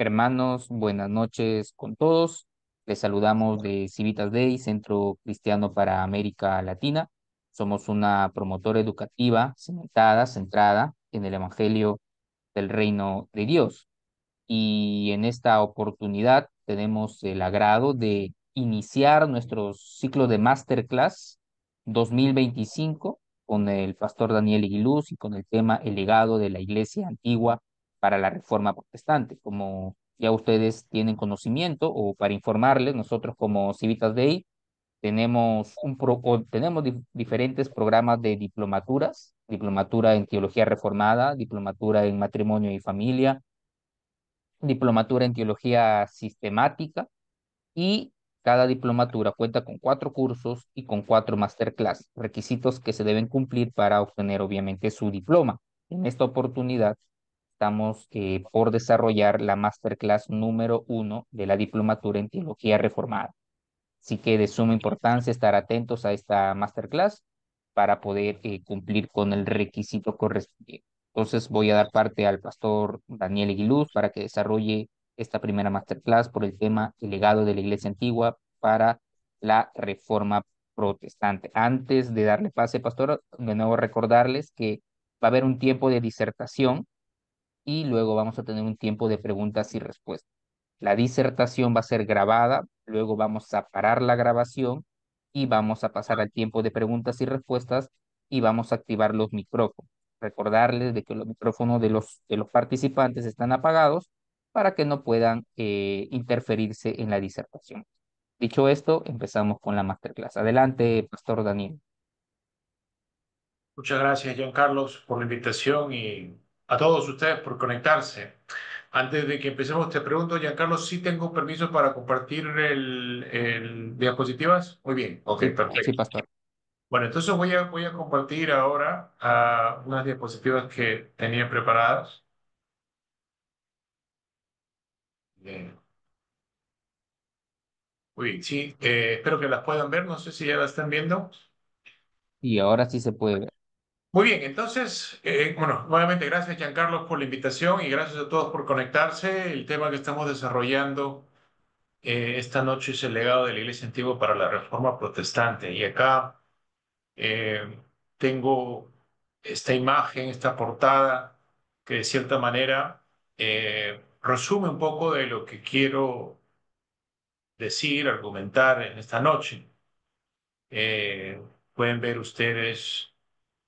Hermanos, buenas noches con todos. Les saludamos de Civitas Day, Centro Cristiano para América Latina. Somos una promotora educativa cimentada, centrada en el Evangelio del Reino de Dios. Y en esta oportunidad tenemos el agrado de iniciar nuestro ciclo de Masterclass 2025 con el pastor Daniel Iguiluz y con el tema El legado de la Iglesia Antigua para la Reforma Protestante. Como ya ustedes tienen conocimiento o para informarles, nosotros como Civitas Day tenemos diferentes programas de diplomaturas, diplomatura en Teología Reformada, diplomatura en Matrimonio y Familia, diplomatura en teología sistemática y cada diplomatura cuenta con 4 cursos y con 4 masterclass, requisitos que se deben cumplir para obtener obviamente su diploma. En esta oportunidad estamos por desarrollar la masterclass número 1 de la diplomatura en teología reformada. Así que de suma importancia estar atentos a esta masterclass para poder cumplir con el requisito correspondiente. Entonces voy a dar parte al pastor Daniel Aguiluz para que desarrolle esta primera masterclass por el tema el legado de la Iglesia Antigua para la Reforma Protestante. Antes de darle pase, pastor, de nuevo recordarles que va a haber un tiempo de disertación y luego vamos a tener un tiempo de preguntas y respuestas. La disertación va a ser grabada, luego vamos a parar la grabación y vamos a pasar al tiempo de preguntas y respuestas y vamos a activar los micrófonos. Recordarles de que los micrófonos de los participantes están apagados para que no puedan interferirse en la disertación. Dicho esto, empezamos con la masterclass. Adelante, Pastor Daniel. Muchas gracias, Carlos, por la invitación y a todos ustedes por conectarse. Antes de que empecemos, te pregunto, Carlos, ¿sí tengo permiso para compartir el diapositivas? Muy bien, ok, Sí, sí, perfecto. Pastor. Bueno, entonces voy a compartir ahora unas diapositivas que tenía preparadas. Bien. Muy bien, sí, espero que las puedan ver, no sé si ya las están viendo. Y ahora sí se puede ver. Muy bien, entonces, bueno, nuevamente gracias, Giancarlo, por la invitación y gracias a todos por conectarse. El tema que estamos desarrollando esta noche es el legado de la Iglesia Antigua para la Reforma Protestante. Y acá tengo esta imagen, esta portada, que de cierta manera resume un poco de lo que quiero decir, argumentar en esta noche. Eh, Pueden ver ustedes.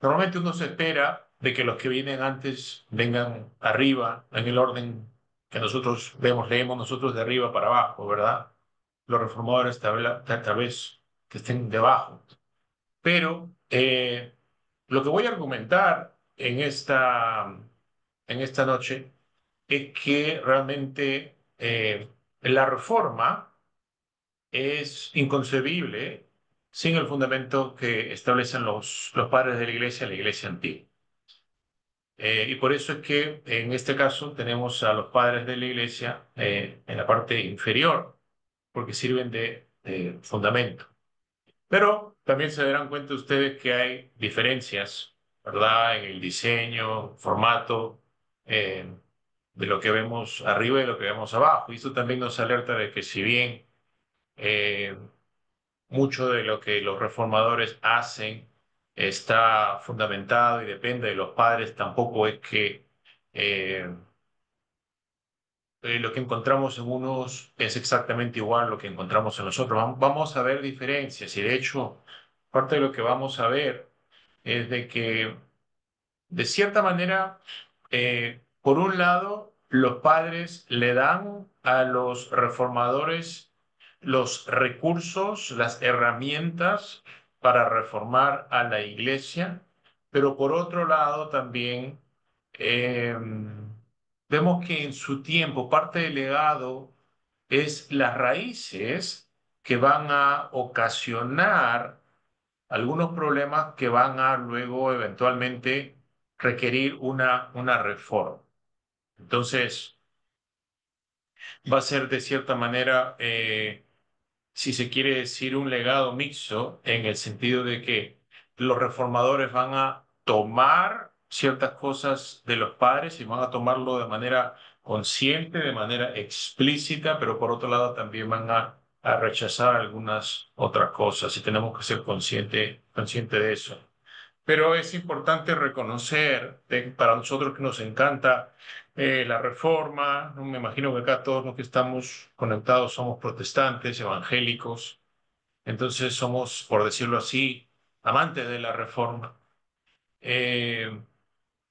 Normalmente uno se espera de que los que vienen antes vengan arriba, en el orden que nosotros leemos nosotros de arriba para abajo, ¿verdad? Los reformadores tal vez que estén debajo. Pero lo que voy a argumentar en esta noche es que realmente la reforma es inconcebible sin el fundamento que establecen los padres de la iglesia antigua. Y por eso es que en este caso tenemos a los padres de la iglesia en la parte inferior, porque sirven de fundamento. Pero también se darán cuenta ustedes que hay diferencias, ¿verdad? En el diseño, formato, eh, de lo que vemos arriba y de lo que vemos abajo. Y esto también nos alerta de que si bien eh, mucho de lo que los reformadores hacen está fundamentado y depende de los padres, tampoco es que eh, lo que encontramos en unos es exactamente igual a lo que encontramos en los otros. Vamos a ver diferencias y de hecho parte de lo que vamos a ver es de que de cierta manera, por un lado, los padres le dan a los reformadores los recursos, las herramientas para reformar a la iglesia, pero por otro lado también eh, vemos que en su tiempo parte del legado es las raíces que van a ocasionar algunos problemas que van a luego eventualmente requerir una reforma. Entonces, va a ser de cierta manera, si se quiere decir, un legado mixto en el sentido de que los reformadores van a tomar ciertas cosas de los padres y van a tomarlo de manera consciente, de manera explícita, pero por otro lado también van a rechazar algunas otras cosas y tenemos que ser consciente de eso. Pero es importante reconocer, para nosotros que nos encanta la reforma, ¿no? Me imagino que acá todos los que estamos conectados somos protestantes, evangélicos, entonces somos, por decirlo así, amantes de la reforma. Eh,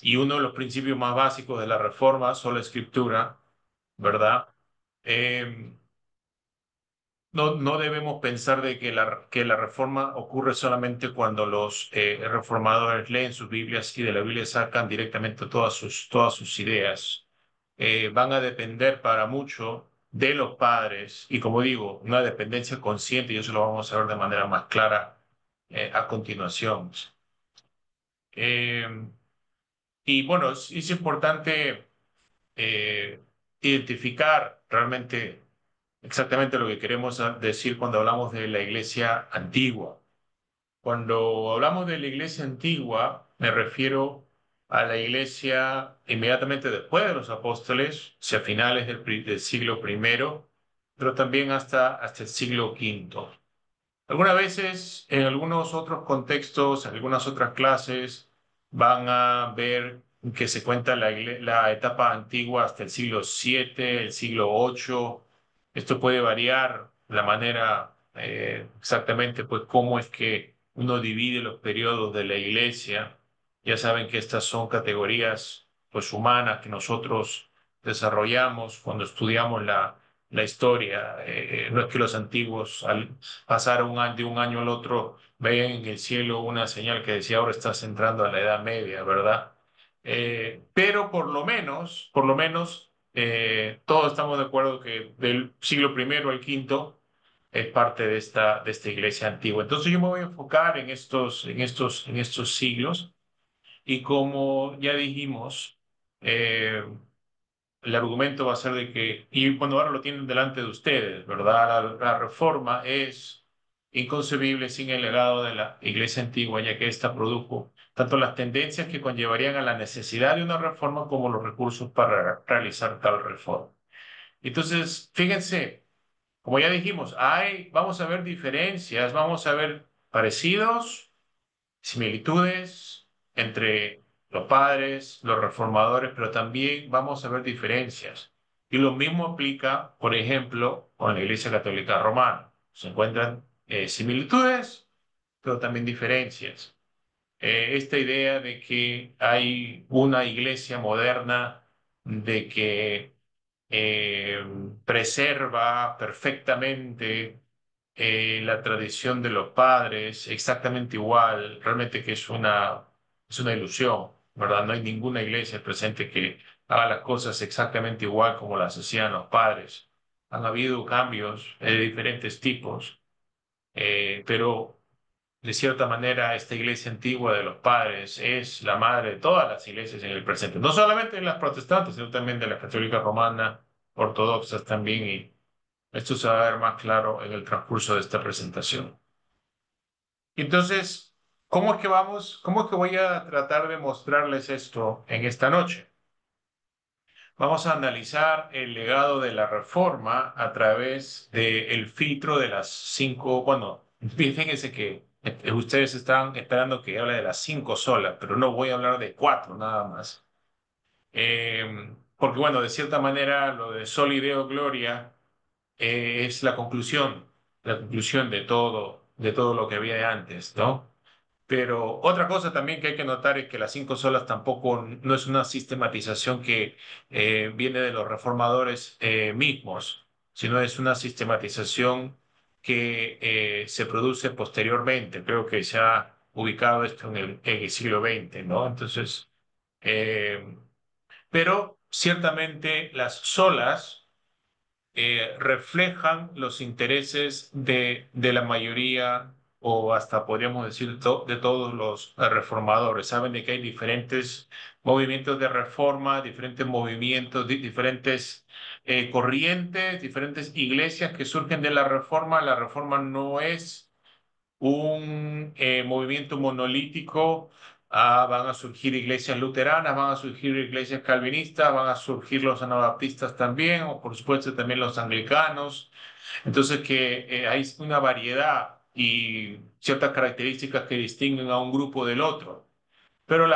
y uno de los principios más básicos de la reforma son la escritura, ¿verdad? Eh, no debemos pensar de que la reforma ocurre solamente cuando los reformadores leen sus Biblias y de la Biblia sacan directamente todas sus ideas. Van a depender para mucho de los padres y como digo, una dependencia consciente y eso lo vamos a ver de manera más clara a continuación. Eh, y bueno, es importante eh, identificar realmente exactamente lo que queremos decir cuando hablamos de la iglesia antigua. Cuando hablamos de la iglesia antigua, me refiero a la iglesia inmediatamente después de los apóstoles, hacia finales del siglo primero, pero también hasta el siglo quinto. Algunas veces, en algunos otros contextos, en algunas otras clases, van a ver que se cuenta la etapa antigua hasta el siglo VII, el siglo VIII. Esto puede variar la manera exactamente, pues cómo es que uno divide los periodos de la iglesia. Ya saben que estas son categorías pues humanas que nosotros desarrollamos cuando estudiamos la historia. No es que los antiguos pasar de un año al otro, veían en el cielo una señal que decía ahora estás entrando a la Edad Media, ¿verdad? Pero por lo menos, todos estamos de acuerdo que del siglo primero al quinto es parte de esta iglesia antigua. Entonces yo me voy a enfocar en estos siglos y como ya dijimos, eh, el argumento va a ser de que, y cuando ahora lo tienen delante de ustedes, ¿verdad? La reforma es inconcebible sin el legado de la Iglesia antigua, ya que ésta produjo tanto las tendencias que conllevarían a la necesidad de una reforma como los recursos para realizar tal reforma. Entonces, fíjense, como ya dijimos, vamos a ver diferencias, vamos a ver parecidos, similitudes entre los padres, los reformadores, pero también vamos a ver diferencias. Y lo mismo aplica, por ejemplo, con la Iglesia Católica Romana. Se encuentran similitudes, pero también diferencias. Esta idea de que hay una iglesia moderna, de que eh, preserva perfectamente la tradición de los padres, exactamente igual, realmente que es una ilusión, ¿verdad? No hay ninguna iglesia presente que haga las cosas exactamente igual como las hacían los padres. Han habido cambios de diferentes tipos, pero de cierta manera esta iglesia antigua de los padres es la madre de todas las iglesias en el presente, no solamente de las protestantes, sino también de la católica romana, ortodoxas también, y esto se va a ver más claro en el transcurso de esta presentación. Entonces, cómo es que voy a tratar de mostrarles esto en esta noche? Vamos a analizar el legado de la reforma a través del filtro de las cinco, bueno, fíjense que ustedes están esperando que hable de las cinco solas, pero no voy a hablar de cuatro nada más. Porque bueno, de cierta manera lo de Sol y Deo Gloria es la conclusión de todo lo que había de antes, ¿no? Pero otra cosa también que hay que notar es que las cinco solas tampoco no es una sistematización que viene de los reformadores mismos, sino es una sistematización que se produce posteriormente. Creo que se ha ubicado esto en el siglo XX, ¿no? Entonces, eh, pero ciertamente las solas reflejan los intereses de la mayoría o hasta podríamos decir de todos los reformadores. Saben de que hay diferentes movimientos de reforma, diferentes movimientos, diferentes corrientes, diferentes iglesias que surgen de la reforma. La reforma no es un movimiento monolítico van a surgir iglesias luteranas, van a surgir iglesias calvinistas, van a surgir los anabaptistas también, o por supuesto también los anglicanos. Entonces que hay una variedad y ciertas características que distinguen a un grupo del otro. Pero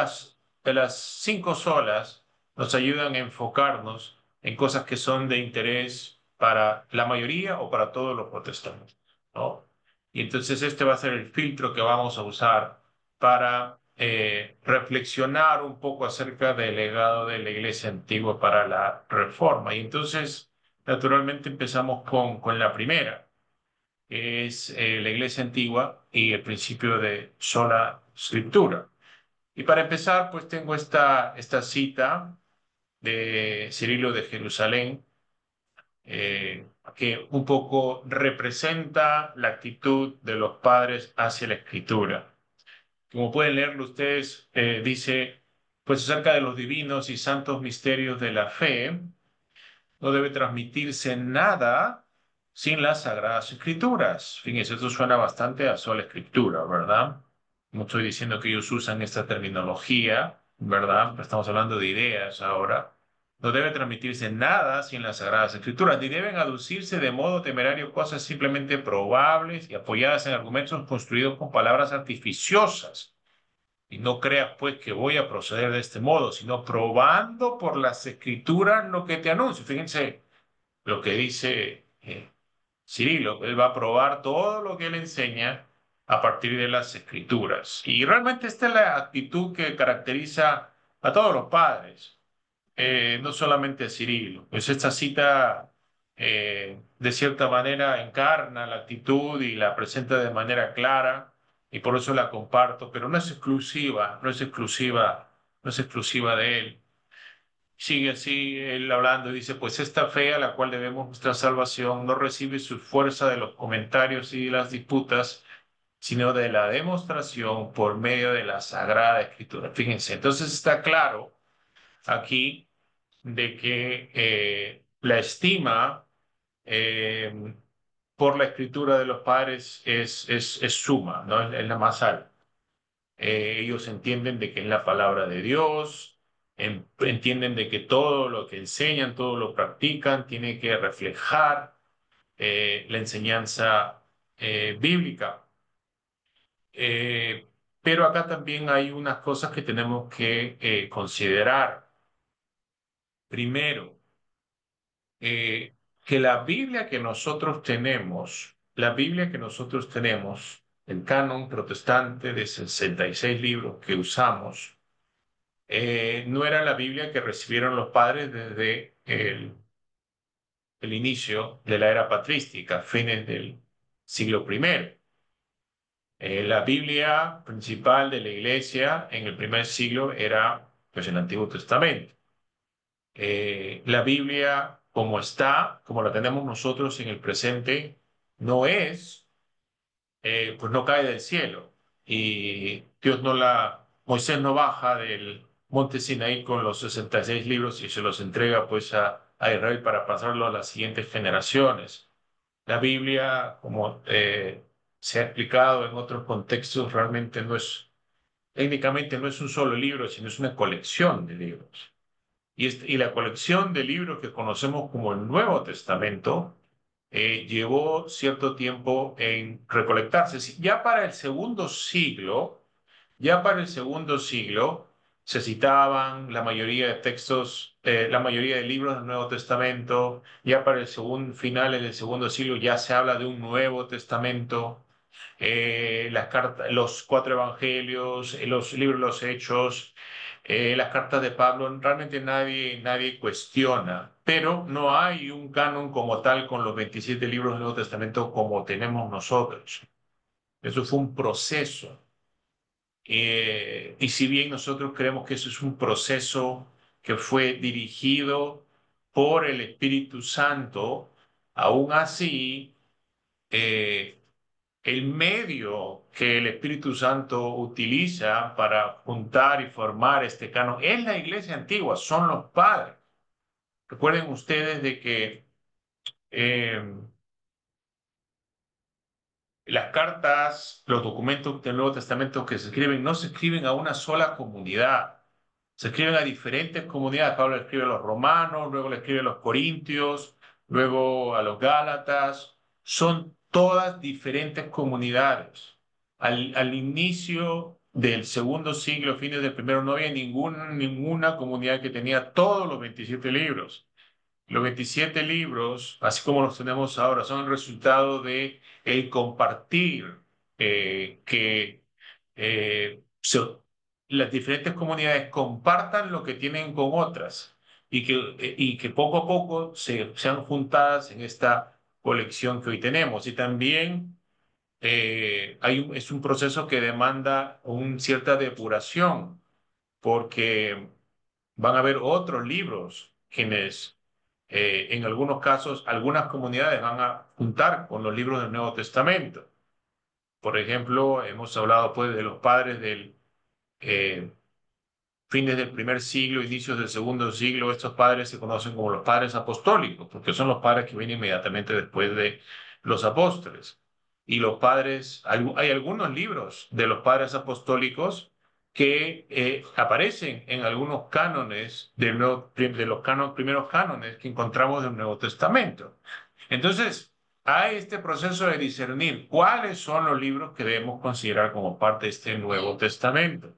de las cinco solas nos ayudan a enfocarnos en cosas que son de interés para la mayoría o para todos los protestantes, ¿no? Y entonces este va a ser el filtro que vamos a usar para reflexionar un poco acerca del legado de la Iglesia antigua para la Reforma. Y entonces, naturalmente, empezamos con la primera, que es la Iglesia antigua y el principio de sola escritura. Y para empezar, pues tengo esta cita de Cirilo de Jerusalén, que un poco representa la actitud de los padres hacia la escritura. Como pueden leerlo ustedes, dice, pues acerca de los divinos y santos misterios de la fe, no debe transmitirse nada sin las Sagradas Escrituras. Fíjense, esto suena bastante a sola escritura, ¿verdad? No estoy diciendo que ellos usan esta terminología, ¿verdad? Estamos hablando de ideas ahora. No debe transmitirse nada sin las Sagradas Escrituras, ni deben aducirse de modo temerario cosas simplemente probables y apoyadas en argumentos construidos con palabras artificiosas. Y no creas pues que voy a proceder de este modo, sino probando por las Escrituras lo que te anuncio. Fíjense lo que dice Cirilo, él va a probar todo lo que él enseña a partir de las escrituras. Y realmente esta es la actitud que caracteriza a todos los padres, no solamente a Cirilo. Pues esta cita, de cierta manera, encarna la actitud y la presenta de manera clara, y por eso la comparto, pero no es exclusiva, no es exclusiva, no es exclusiva de él. Sigue así él hablando y dice, pues esta fe a la cual debemos nuestra salvación no recibe su fuerza de los comentarios y de las disputas, sino de la demostración por medio de la Sagrada Escritura. Fíjense, entonces está claro aquí de que la estima eh, por la escritura de los padres es suma, ¿no? Es la más alta. Ellos entienden de que es la palabra de Dios, entienden de que todo lo que enseñan, todo lo practican, tiene que reflejar la enseñanza bíblica. Eh, pero acá también hay unas cosas que tenemos que considerar. Primero, que la Biblia que nosotros tenemos, la Biblia que nosotros tenemos, el canon protestante de 66 libros que usamos, no era la Biblia que recibieron los padres desde el inicio de la era patrística, fines del siglo primero. La Biblia principal de la iglesia en el primer siglo era pues, el Antiguo Testamento. La Biblia como está, como la tenemos nosotros en el presente, no es pues no cae del cielo. Y Moisés no baja del monte Sinaí con los 66 libros y se los entrega pues a Israel para pasarlo a las siguientes generaciones. La Biblia, como se ha explicado en otros contextos, realmente técnicamente no es un solo libro, sino es una colección de libros. Y la colección de libros que conocemos como el Nuevo Testamento llevó cierto tiempo en recolectarse. Ya para el segundo siglo, ya para el segundo siglo, se citaban la mayoría de textos, la mayoría de libros del Nuevo Testamento. Ya para el segundo, finales del segundo siglo ya se habla de un Nuevo Testamento. Las cartas, los cuatro evangelios, los libros de los Hechos, las cartas de Pablo, realmente nadie cuestiona, pero no hay un canon como tal con los 27 libros del Nuevo Testamento como tenemos nosotros. Eso fue un proceso. Y si bien nosotros creemos que eso es un proceso que fue dirigido por el Espíritu Santo, aún así, eh, el medio que el Espíritu Santo utiliza para juntar y formar este canon es la iglesia antigua, son los padres. Recuerden ustedes de que eh, las cartas, los documentos del Nuevo Testamento que se escriben, no se escriben a una sola comunidad, se escriben a diferentes comunidades. Pablo le escribe a los romanos, luego le escribe a los corintios, luego a los gálatas. Son todas diferentes comunidades. Al inicio del segundo siglo, fines del primero, no había ninguna comunidad que tenía todos los 27 libros. Los 27 libros, así como los tenemos ahora, son el resultado de el compartir que las diferentes comunidades compartan lo que tienen con otras y que poco a poco sean juntadas en esta colección que hoy tenemos. Y también es un proceso que demanda cierta depuración, porque van a haber otros libros quienes, en algunos casos, algunas comunidades van a juntar con los libros del Nuevo Testamento. Por ejemplo, hemos hablado pues de los padres del eh, fines del primer siglo, inicios del segundo siglo. Estos padres se conocen como los padres apostólicos, porque son los padres que vienen inmediatamente después de los apóstoles. Y los padres, hay algunos libros de los padres apostólicos que aparecen en algunos cánones de los primeros cánones que encontramos del Nuevo Testamento. Entonces, hay este proceso de discernir cuáles son los libros que debemos considerar como parte de este Nuevo Testamento.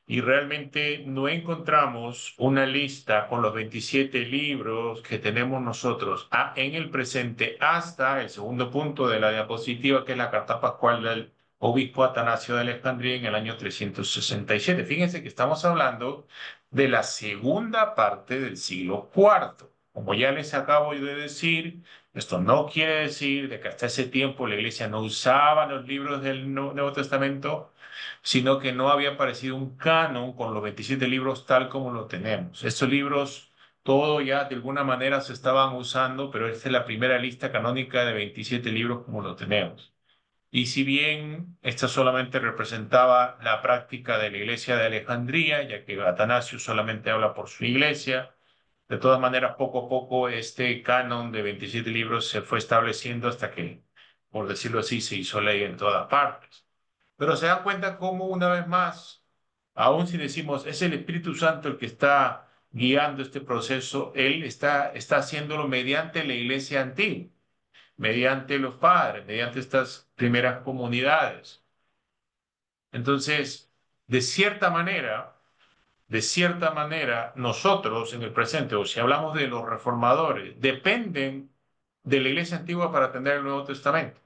Y realmente no encontramos una lista con los 27 libros que tenemos nosotros en el presente hasta el segundo punto de la diapositiva, que es la carta pascual del obispo Atanasio de Alejandría en el año 367. Fíjense que estamos hablando de la segunda parte del siglo cuarto. Como ya les acabo de decir, esto no quiere decir de que hasta ese tiempo la iglesia no usaba los libros del Nuevo Testamento, sino que no había aparecido un canon con los 27 libros tal como lo tenemos. Estos libros, todo ya de alguna manera se estaban usando, pero esta es la primera lista canónica de 27 libros como lo tenemos. Y si bien esta solamente representaba la práctica de la iglesia de Alejandría, ya que Atanasio solamente habla por su iglesia, de todas maneras, poco a poco este canon de 27 libros se fue estableciendo hasta que, por decirlo así, se hizo ley en todas partes. Pero se dan cuenta cómo una vez más, aun si decimos es el Espíritu Santo el que está guiando este proceso, Él está haciéndolo mediante la iglesia antigua, mediante los padres, mediante estas primeras comunidades. Entonces, de cierta manera, nosotros en el presente, o si hablamos de los reformadores, dependen de la iglesia antigua para atender el Nuevo Testamento.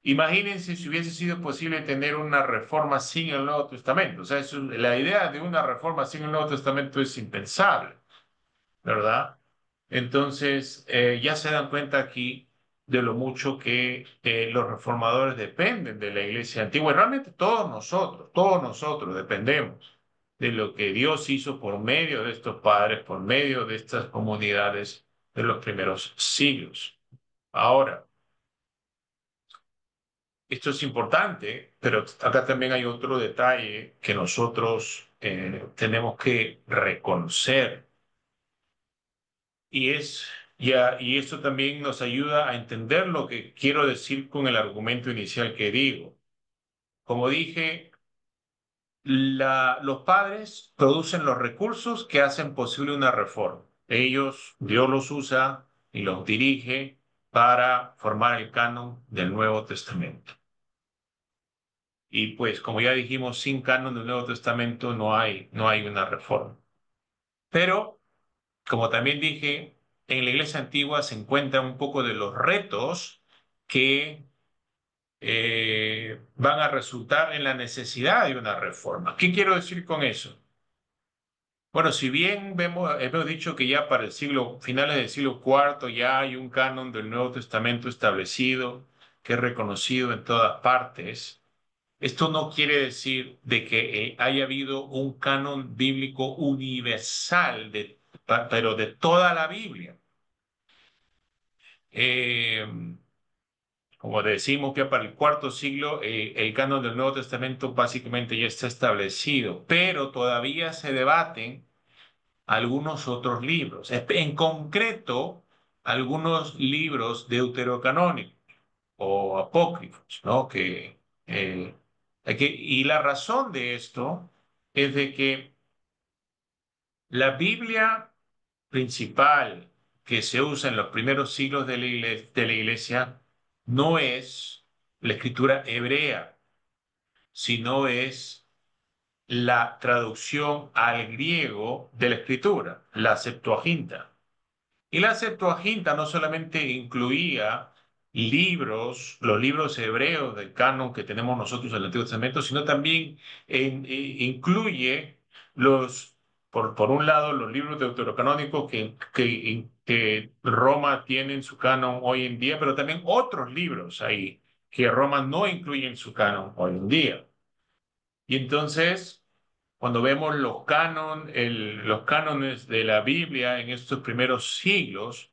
Imagínense si hubiese sido posible tener una reforma sin el Nuevo Testamento. O sea, la idea de una reforma sin el Nuevo Testamento es impensable, ¿verdad? Entonces, ya se dan cuenta aquí de lo mucho que los reformadores dependen de la iglesia antigua. Y realmente todos nosotros dependemos de lo que Dios hizo por medio de estos padres, por medio de estas comunidades de los primeros siglos. Ahora, esto es importante, pero acá también hay otro detalle que nosotros tenemos que reconocer y y esto también nos ayuda a entender lo que quiero decir con el argumento inicial que digo. Como dije, los padres producen los recursos que hacen posible una reforma. Dios los usa y los dirige para formar el canon del Nuevo Testamento. Y pues, como ya dijimos, sin canon del Nuevo Testamento no hay una reforma. Pero, como también dije, en la iglesia antigua se encuentran un poco de los retos que van a resultar en la necesidad de una reforma. ¿Qué quiero decir con eso? Bueno, si bien hemos dicho que ya para finales del siglo cuarto ya hay un canon del Nuevo Testamento establecido, que es reconocido en todas partes. Esto no quiere decir de que haya habido un canon bíblico universal, pero de toda la Biblia. Eh, Como decimos que para el cuarto siglo el canon del Nuevo Testamento básicamente ya está establecido, pero todavía se debaten algunos otros libros, en concreto algunos libros deuterocanónicos o apócrifos, ¿no? Y la razón de esto es de que la Biblia principal que se usa en los primeros siglos de de la iglesia no es la escritura hebrea, sino es la traducción al griego de la escritura, la Septuaginta. Y la Septuaginta no solamente incluía libros, los libros hebreos del canon que tenemos nosotros del Antiguo Testamento, sino también incluye los, por un lado, los libros deuterocanónicos que Roma tiene en su canon hoy en día, pero también otros libros ahí que Roma no incluye en su canon hoy en día. Y entonces, cuando vemos los cánones de la Biblia en estos primeros siglos,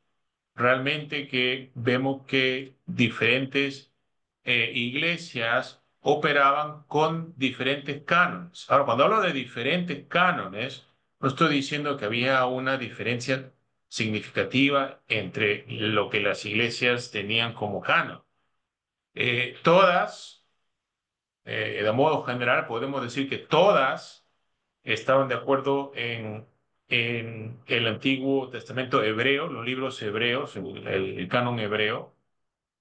realmente que vemos que diferentes iglesias operaban con diferentes cánones. Ahora, cuando hablo de diferentes cánones, no estoy diciendo que había una diferencia significativa entre lo que las iglesias tenían como canon. Todas, de modo general, podemos decir que todas estaban de acuerdo en el Antiguo Testamento hebreo, los libros hebreos, el canon hebreo.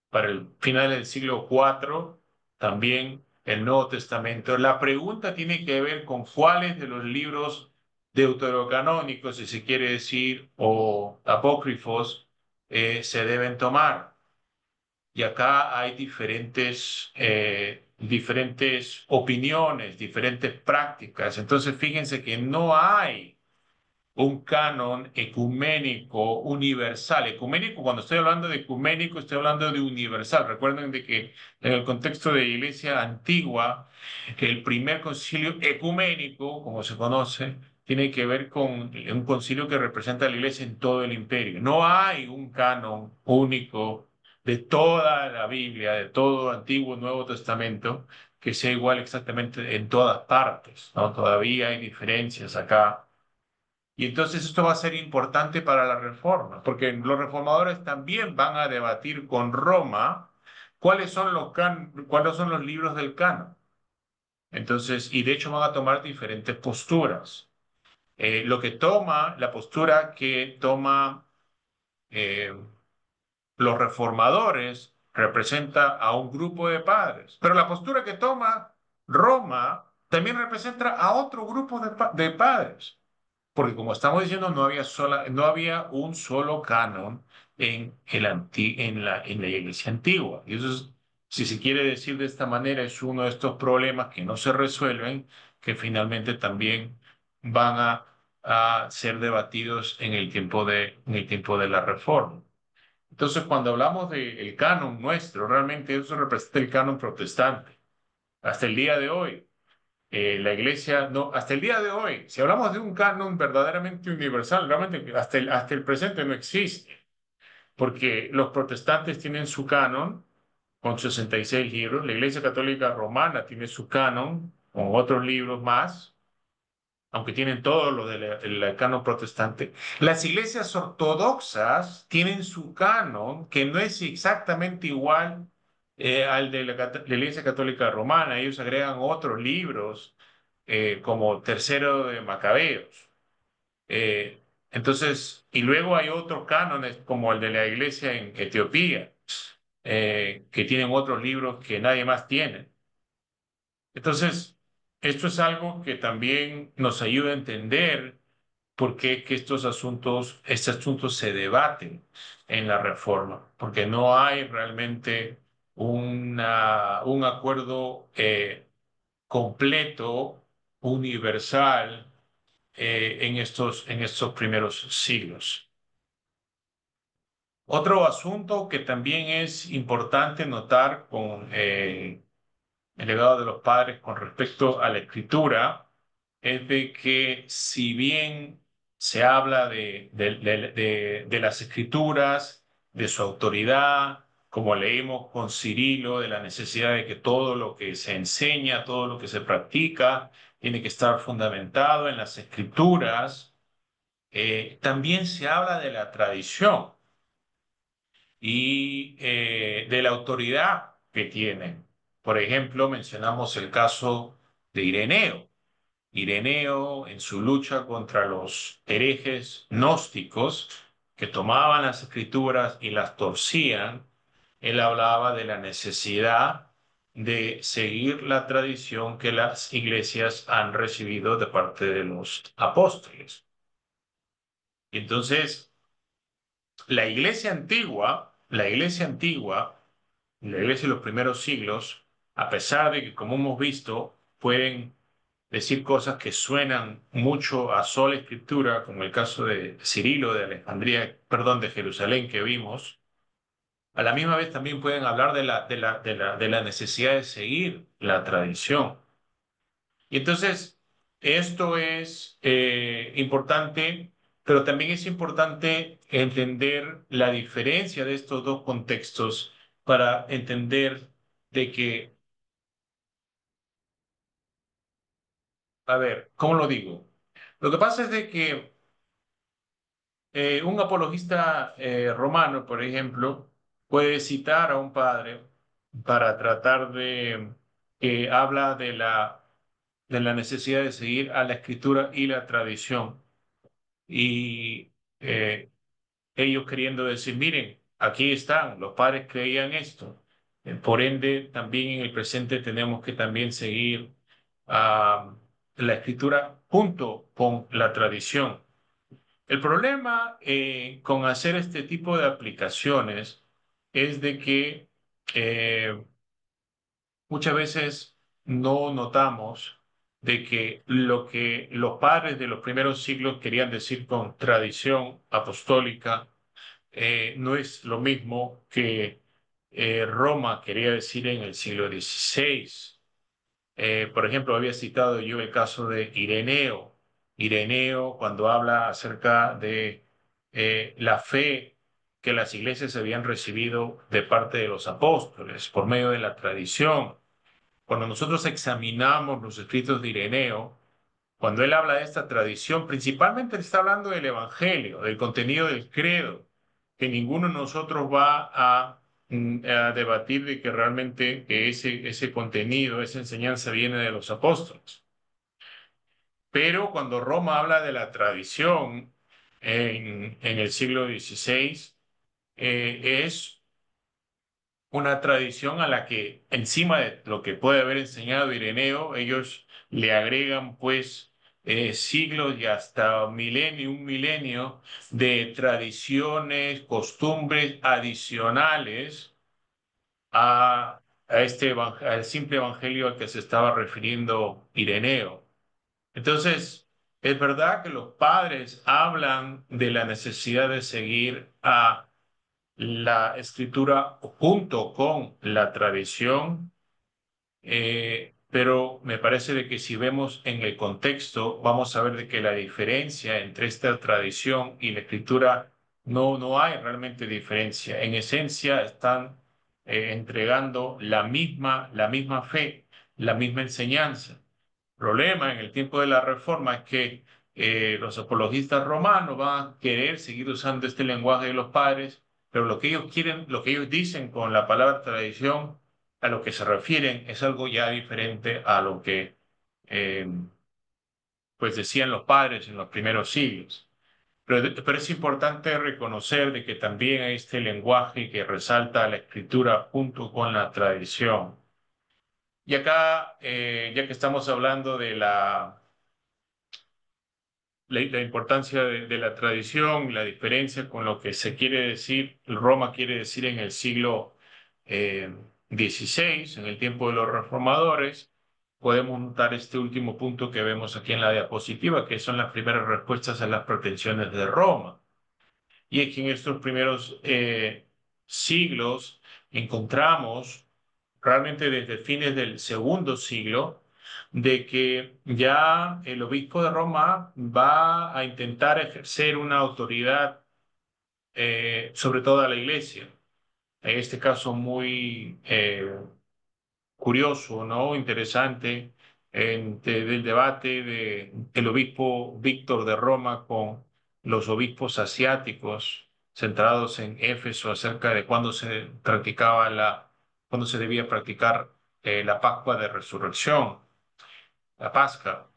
Para el final del siglo IV, también el Nuevo Testamento. La pregunta tiene que ver con cuáles de los libros deuterocanónicos, si se quiere decir, o apócrifos, se deben tomar. Y acá hay diferentes opiniones, diferentes prácticas. Entonces, fíjense que no hay un canon ecuménico universal. Ecuménico, cuando estoy hablando de ecuménico, estoy hablando de universal. Recuerden de que en el contexto de Iglesia antigua, el primer concilio ecuménico, como se conoce, tiene que ver con un concilio que representa a la Iglesia en todo el imperio. No hay un canon único de toda la Biblia, de todo Antiguo y Nuevo Testamento, que sea igual exactamente en todas partes, ¿no? Todavía hay diferencias acá y entonces esto va a ser importante para la reforma, porque los reformadores también van a debatir con Roma cuáles son los libros del canon. Entonces, y de hecho van a tomar diferentes posturas. La postura que toma eh, los reformadores representa a un grupo de padres, pero la postura que toma Roma también representa a otro grupo de padres. Porque como estamos diciendo, no había un solo canon en la iglesia antigua. Y eso es, si se quiere decir de esta manera, es uno de estos problemas que no se resuelven, que finalmente también van a ser debatidos en el tiempo de la reforma. Entonces, cuando hablamos del canon nuestro, realmente eso representa el canon protestante. Hasta el día de hoy. La iglesia, no, hasta el día de hoy, si hablamos de un canon verdaderamente universal, realmente hasta el presente no existe, porque los protestantes tienen su canon con 66 libros, la Iglesia Católica Romana tiene su canon con otros libros más, aunque tienen todo lo del canon protestante. Las iglesias ortodoxas tienen su canon, que no es exactamente igual al de la Iglesia Católica Romana. Ellos agregan otros libros, como Tercero de Macabeos. Eh, entonces, y luego hay otros cánones, como el de la iglesia en Etiopía, que tienen otros libros que nadie más tiene. Entonces, esto es algo que también nos ayuda a entender por qué que estos asuntos se debaten en la reforma, porque no hay realmente un acuerdo completo, universal, en estos primeros siglos. Otro asunto que también es importante notar con el legado de los padres con respecto a la escritura es de que si bien se habla de las escrituras, de su autoridad, como leímos con Cirilo, de la necesidad de que todo lo que se enseña, todo lo que se practica, tiene que estar fundamentado en las escrituras, también se habla de la tradición. y de la autoridad que tienen. Por ejemplo, mencionamos el caso de Ireneo. Ireneo, en su lucha contra los herejes gnósticos que tomaban las escrituras y las torcían, él hablaba de la necesidad de seguir la tradición que las iglesias han recibido de parte de los apóstoles. Y entonces, la iglesia de los primeros siglos, a pesar de que, como hemos visto, pueden decir cosas que suenan mucho a sola escritura, como el caso de Cirilo de Alejandría, perdón, de Jerusalén que vimos, a la misma vez también pueden hablar de la necesidad de seguir la tradición. Y entonces, esto es importante, pero también es importante entender la diferencia de estos dos contextos para entender de que, a ver, ¿cómo lo digo? Lo que pasa es de que un apologista romano, por ejemplo, puede citar a un padre para tratar de que habla de la necesidad de seguir a la escritura y la tradición. Y eh, ellos queriendo decir, miren, aquí están, los padres creían esto. Por ende, también en el presente tenemos que también seguir la escritura junto con la tradición. El problema con hacer este tipo de aplicaciones es de que muchas veces no notamos de que lo que los padres de los primeros siglos querían decir con tradición apostólica no es lo mismo que Roma quería decir en el siglo XVI. Por ejemplo, había citado yo el caso de Ireneo. Ireneo, cuando habla acerca de la fe que las iglesias habían recibido de parte de los apóstoles por medio de la tradición. Cuando nosotros examinamos los escritos de Ireneo, cuando él habla de esta tradición, principalmente él está hablando del Evangelio, del contenido del credo, que ninguno de nosotros va a debatir de que realmente que ese contenido, esa enseñanza viene de los apóstoles. Pero cuando Roma habla de la tradición en el siglo XVI, es una tradición a la que encima de lo que puede haber enseñado Ireneo, ellos le agregan pues siglos y hasta milenio, un milenio de tradiciones, costumbres adicionales al simple evangelio al que se estaba refiriendo Ireneo. Entonces, es verdad que los padres hablan de la necesidad de seguir a la escritura junto con la tradición, pero me parece de que si vemos en el contexto, vamos a ver de que la diferencia entre esta tradición y la escritura no hay realmente diferencia. En esencia están entregando la misma fe, la misma enseñanza problema en el tiempo de la Reforma es que los apologistas romanos van a querer seguir usando este lenguaje de los padres, pero lo que ellos quieren, lo que ellos dicen con la palabra tradición, a lo que se refieren es algo ya diferente a lo que eh, pues decían los padres en los primeros siglos. Pero es importante reconocer de que también hay este lenguaje que resalta la escritura junto con la tradición. Y acá, ya que estamos hablando de la importancia de la tradición, la diferencia con lo que se quiere decir, Roma quiere decir en el siglo XVI, en el tiempo de los reformadores, podemos notar este último punto que vemos aquí en la diapositiva, que son las primeras respuestas a las pretensiones de Roma. Y es que en estos primeros siglos encontramos realmente desde fines del segundo siglo, de que ya el obispo de Roma va a intentar ejercer una autoridad sobre toda la iglesia. En este caso muy curioso, ¿no? Interesante del debate del obispo Víctor de Roma con los obispos asiáticos. centrados en Éfeso acerca de cuándo se debía practicar la Pascua de Resurrección, la Pascua.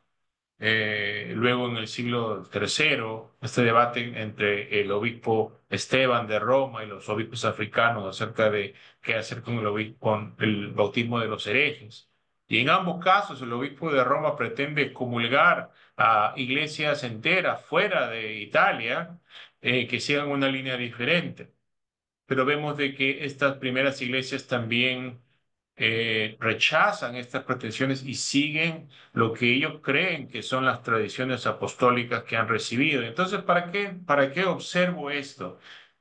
Luego en el siglo III, este debate entre el obispo Esteban de Roma y los obispos africanos acerca de qué hacer con con el bautismo de los herejes. Y en ambos casos el obispo de Roma pretende comulgar a iglesias enteras fuera de Italia que sigan una línea diferente, pero vemos de que estas primeras iglesias también rechazan estas pretensiones y siguen lo que ellos creen que son las tradiciones apostólicas que han recibido. Entonces, para qué observo esto?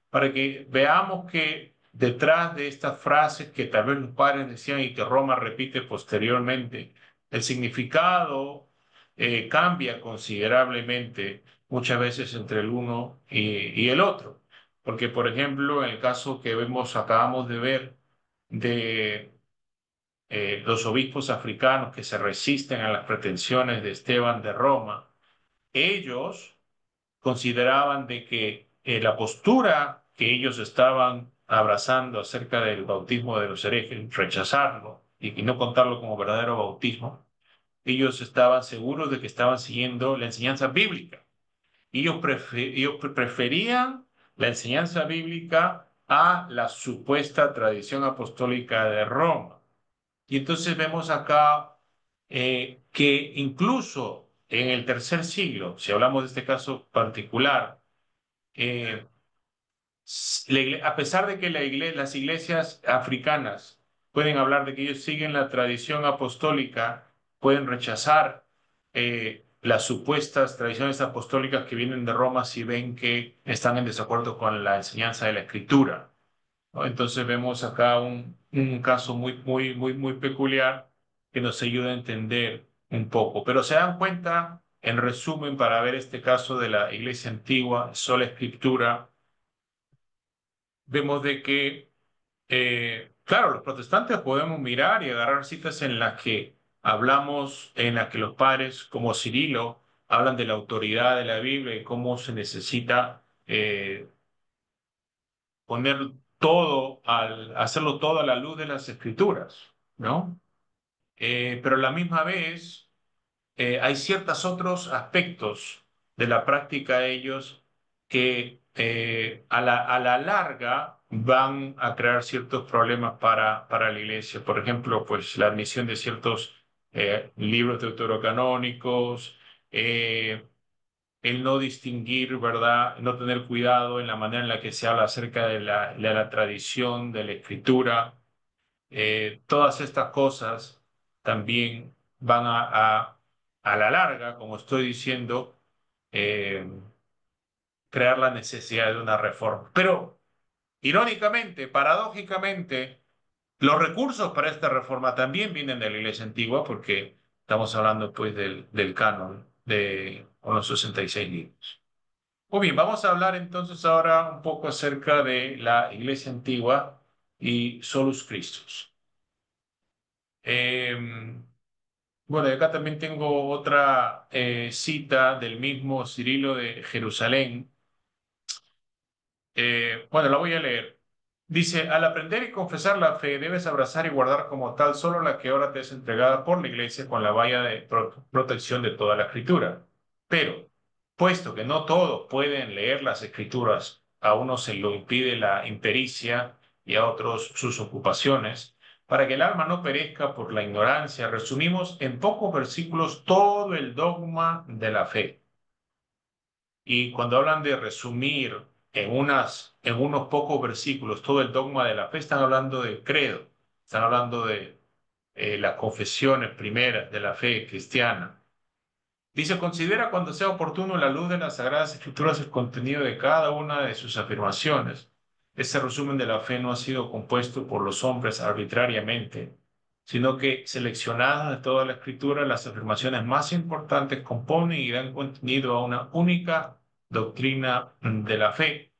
Para que veamos que detrás de estas frases que tal vez los padres decían y que Roma repite posteriormente, el significado cambia considerablemente muchas veces entre el uno y el otro. Porque, por ejemplo, en el caso que acabamos de ver de los obispos africanos que se resisten a las pretensiones de Esteban de Roma, ellos consideraban de que la postura que ellos estaban abrazando acerca del bautismo de los herejes, rechazarlo y no contarlo como verdadero bautismo, ellos estaban seguros de que estaban siguiendo la enseñanza bíblica. Preferían la enseñanza bíblica a la supuesta tradición apostólica de Roma. Y entonces vemos acá que incluso en el tercer siglo, si hablamos de este caso particular, eh, a pesar de que las iglesias africanas pueden hablar de que ellos siguen la tradición apostólica, pueden rechazar las supuestas tradiciones apostólicas que vienen de Roma si ven que están en desacuerdo con la enseñanza de la Escritura, ¿no? Entonces vemos acá un caso muy peculiar que nos ayuda a entender un poco. Pero se dan cuenta, en resumen, para ver este caso de la iglesia antigua, sola escritura, vemos de que, claro, los protestantes podemos mirar y agarrar citas en las que hablamos, en las que los padres, como Cirilo, hablan de la autoridad de la Biblia y cómo se necesita poner hacerlo todo a la luz de las escrituras, ¿no? Pero a la misma vez hay ciertos otros aspectos de la práctica de ellos que a la larga van a crear ciertos problemas para la iglesia. Por ejemplo, pues la admisión de ciertos libros deuterocanónicos, eh, el no distinguir, ¿verdad? No tener cuidado en la manera en la que se habla acerca de de la tradición, de la escritura. Todas estas cosas también van a la larga, como estoy diciendo, eh, crear la necesidad de una reforma. Pero, irónicamente, paradójicamente, los recursos para esta reforma también vienen de la Iglesia antigua porque estamos hablando pues del canon de unos 66 libros. Muy bien, vamos a hablar entonces ahora un poco acerca de la Iglesia antigua y Solus Christus. Bueno, y acá también tengo otra cita del mismo Cirilo de Jerusalén. Bueno, la voy a leer. Dice, al aprender y confesar la fe, debes abrazar y guardar como tal solo la que ahora te es entregada por la Iglesia con la valla de protección de toda la Escritura. Pero, puesto que no todos pueden leer las Escrituras, a unos se lo impide la impericia y a otros sus ocupaciones, para que el alma no perezca por la ignorancia, resumimos en pocos versículos todo el dogma de la fe. Y cuando hablan de resumir en unos pocos versículos todo el dogma de la fe, están hablando del credo, están hablando de las confesiones primeras de la fe cristiana. Dice, considera cuando sea oportuno la luz de las Sagradas Escrituras el contenido de cada una de sus afirmaciones. Ese resumen de la fe no ha sido compuesto por los hombres arbitrariamente, sino que seleccionadas de toda la Escritura, las afirmaciones más importantes componen y dan contenido a una única doctrina de la fe.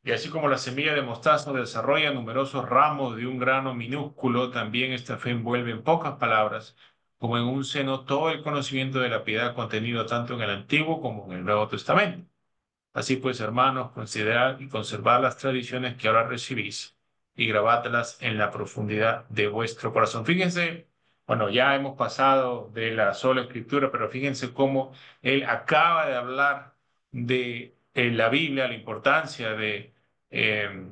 Y así como la semilla de mostaza desarrolla numerosos ramos de un grano minúsculo, también esta fe envuelve en pocas palabras, como en un seno, todo el conocimiento de la piedad contenido tanto en el Antiguo como en el Nuevo Testamento. Así pues, hermanos, considerad y conservad las tradiciones que ahora recibís y grabádlas en la profundidad de vuestro corazón. Fíjense, bueno, ya hemos pasado de la sola escritura, pero fíjense cómo él acaba de hablar de la Biblia, la importancia eh,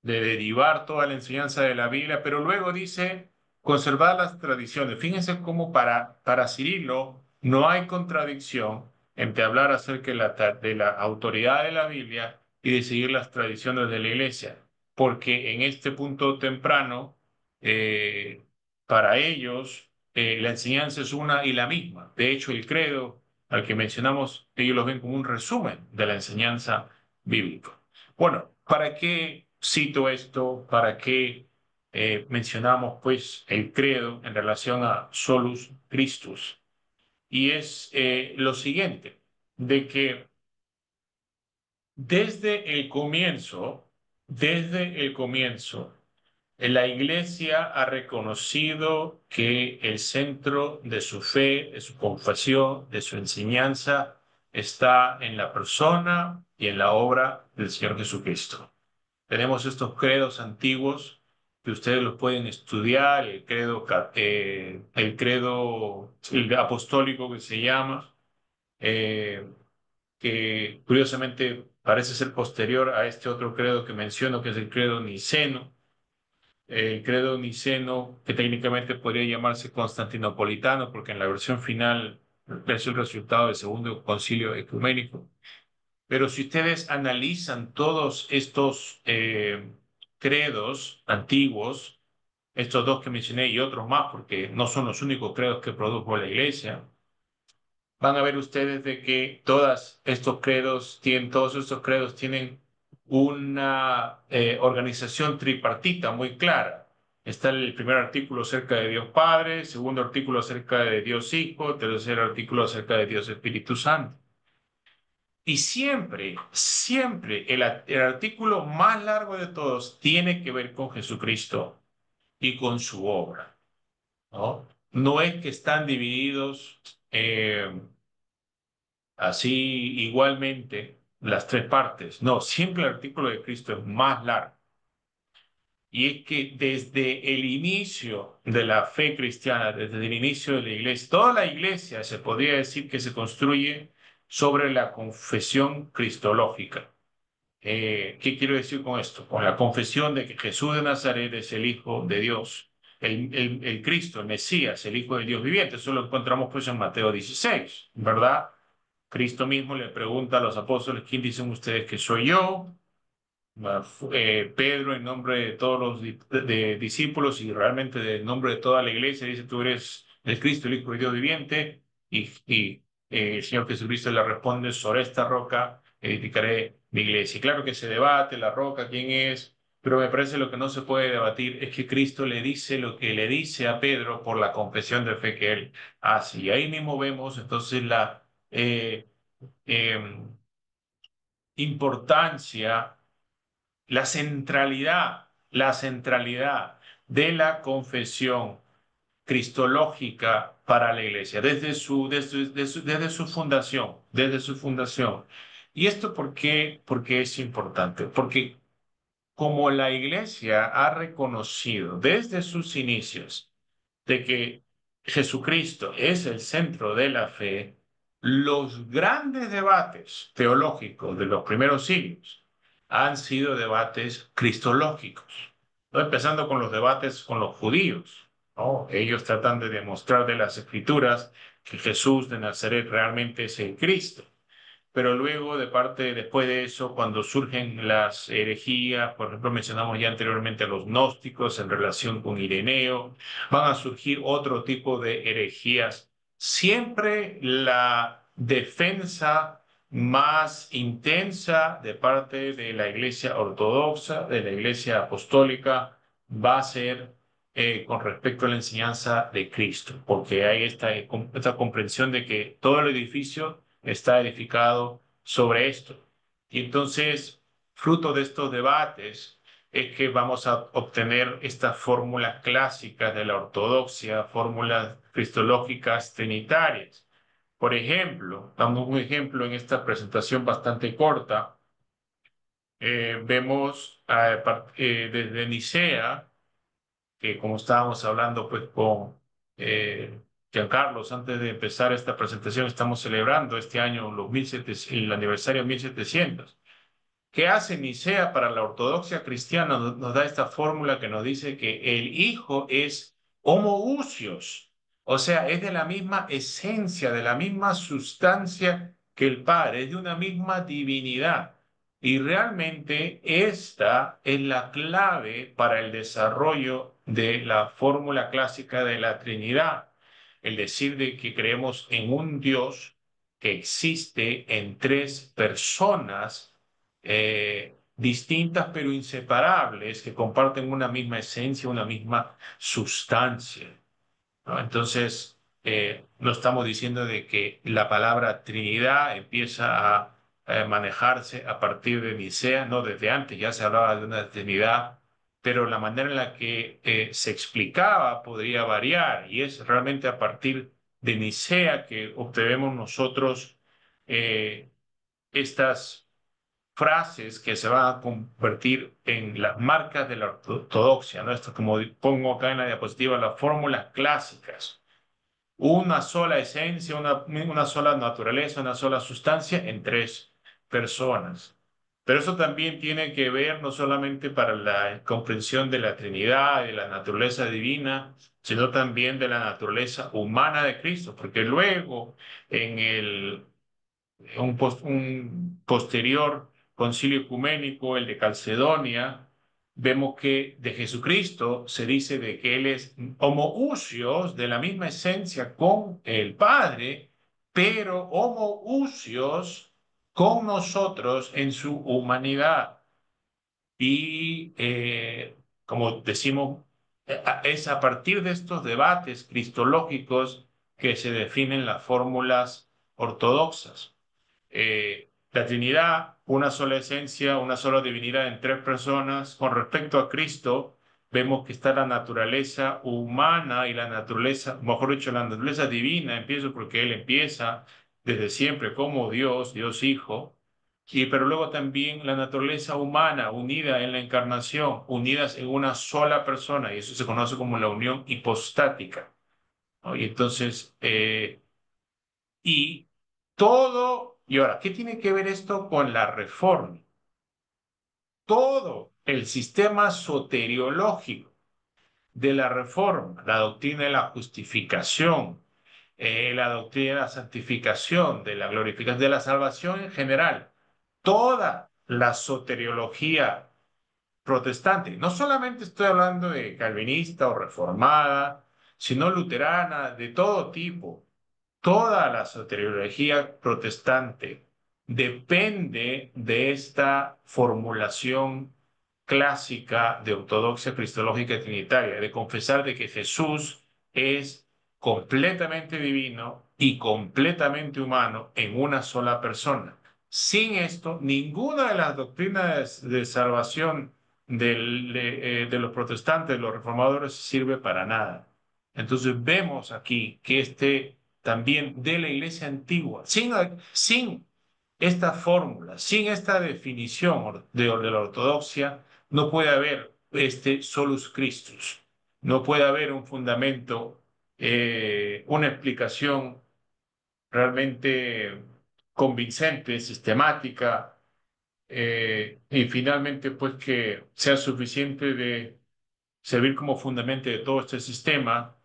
de derivar toda la enseñanza de la Biblia, pero luego dice conservar las tradiciones. Fíjense cómo para Cirilo no hay contradicción entre hablar acerca de la autoridad de la Biblia y de seguir las tradiciones de la iglesia, porque en este punto temprano, eh, para ellos, la enseñanza es una y la misma. De hecho, el credo al que mencionamos, ellos lo ven como un resumen de la enseñanza bíblica. Bueno, ¿para qué cito esto? ¿Para qué mencionamos pues el credo en relación a Solus Christus? Y es lo siguiente, de que desde el comienzo, la Iglesia ha reconocido que el centro de su fe, de su confesión, de su enseñanza, está en la persona y en la obra del Señor Jesucristo. Tenemos estos credos antiguos que ustedes los pueden estudiar, el apostólico que se llama, eh, que curiosamente parece ser posterior a este otro credo que menciono, que es el credo niceno. El credo niceno, que técnicamente podría llamarse constantinopolitano, porque en la versión final es el resultado del segundo concilio ecuménico. Pero si ustedes analizan todos estos credos antiguos, estos dos que mencioné y otros más, porque no son los únicos credos que produjo la Iglesia, van a ver ustedes de que todos estos credos tienen una organización tripartita muy clara. Está el primer artículo acerca de Dios Padre, segundo artículo acerca de Dios Hijo, tercer artículo acerca de Dios Espíritu Santo. Y siempre el artículo más largo de todos tiene que ver con Jesucristo y con su obra, ¿no? No es que están divididos así igualmente las tres partes. No, siempre el artículo de Cristo es más largo. Y es que desde el inicio de la fe cristiana, desde el inicio de la iglesia, toda la iglesia se podría decir que se construye sobre la confesión cristológica. ¿Qué quiero decir con esto? Con la confesión de que Jesús de Nazaret es el Hijo de Dios, el Cristo, el Mesías, el Hijo del Dios viviente. Eso lo encontramos pues en Mateo 16, ¿verdad? Cristo mismo le pregunta a los apóstoles, ¿quién dicen ustedes que soy yo? Pedro, en nombre de todos los discípulos y realmente en nombre de toda la iglesia, dice, tú eres el Cristo, el Hijo de Dios viviente, y el Señor Jesucristo le responde, sobre esta roca edificaré mi iglesia. Y claro que se debate la roca, quién es, pero me parece lo que no se puede debatir es que Cristo le dice lo que le dice a Pedro por la confesión de fe que él hace. Y ahí mismo vemos entonces la em, importancia, la centralidad de la confesión cristológica para la iglesia, desde su fundación, desde su fundación. ¿Y esto por qué? Porque es importante, porque como la iglesia ha reconocido desde sus inicios de que Jesucristo es el centro de la fe, los grandes debates teológicos de los primeros siglos han sido debates cristológicos, ¿no? Empezando con los debates con los judíos, ¿no? Ellos tratan de demostrar de las escrituras que Jesús de Nazaret realmente es el Cristo. Pero luego, después de eso, cuando surgen las herejías, por ejemplo, mencionamos ya anteriormente a los gnósticos en relación con Ireneo, van a surgir otro tipo de herejías. Siempre la defensa más intensa de parte de la Iglesia ortodoxa, de la Iglesia apostólica, va a ser con respecto a la enseñanza de Cristo, porque hay esta comprensión de que todo el edificio está edificado sobre esto. Y entonces, fruto de estos debates, es que vamos a obtener estas fórmulas clásicas de la ortodoxia, fórmulas cristológicas trinitarias. Por ejemplo, dando un ejemplo en esta presentación bastante corta, vemos desde Nicea, que como estábamos hablando pues con eh, Giancarlos, antes de empezar esta presentación, estamos celebrando este año el aniversario 1700. ¿Qué hace Nicea para la ortodoxia cristiana? Nos da esta fórmula que nos dice que el Hijo es homoousios, o sea, es de la misma esencia, de la misma sustancia que el Padre, es de una misma divinidad. Y realmente esta es la clave para el desarrollo de la fórmula clásica de la Trinidad, el decir de que creemos en un Dios que existe en tres personas distintas pero inseparables, que comparten una misma esencia, una misma sustancia, ¿no? Entonces, no estamos diciendo de que la palabra Trinidad empieza a manejarse a partir de Nicea, no, desde antes ya se hablaba de una Trinidad, pero la manera en la que se explicaba podría variar y es realmente a partir de Nicea que obtenemos nosotros estas frases que se van a convertir en las marcas de la ortodoxia, ¿no? Esto como pongo acá en la diapositiva, las fórmulas clásicas. Una sola esencia, una sola naturaleza, una sola sustancia en tres personas. Pero eso también tiene que ver no solamente para la comprensión de la Trinidad, de la naturaleza divina, sino también de la naturaleza humana de Cristo, porque luego en un posterior concilio ecuménico, el de Calcedonia, vemos que de Jesucristo se dice de que Él es homoousios, de la misma esencia con el Padre, pero homoousios con nosotros en su humanidad. Y como decimos, es a partir de estos debates cristológicos que se definen las fórmulas ortodoxas. La Trinidad, una sola esencia, una sola divinidad en tres personas. Con respecto a Cristo, vemos que está la naturaleza humana y la naturaleza, mejor dicho, la naturaleza divina, empiezo porque Él empieza desde siempre como Dios, Dios Hijo, pero luego también la naturaleza humana unida en la encarnación, unidas en una sola persona, y eso se conoce como la unión hipostática, ¿no? Y entonces, y y ahora, ¿qué tiene que ver esto con la reforma? Todo el sistema soteriológico de la reforma, la doctrina de la justificación, la doctrina de la santificación, de la glorificación, de la salvación en general, toda la soteriología protestante, no solamente estoy hablando de calvinista o reformada, sino luterana, de todo tipo. Toda la soteriología protestante depende de esta formulación clásica de ortodoxia cristológica trinitaria, de confesar de que Jesús es completamente divino y completamente humano en una sola persona. Sin esto, ninguna de las doctrinas de salvación de los protestantes, de los reformadores, sirve para nada. Entonces vemos aquí que también de la iglesia antigua, sin esta fórmula, sin esta definición de la ortodoxia, no puede haber este solus Christus, no puede haber un fundamento, una explicación realmente convincente, sistemática, y finalmente pues que sea suficiente de servir como fundamento de todo este sistema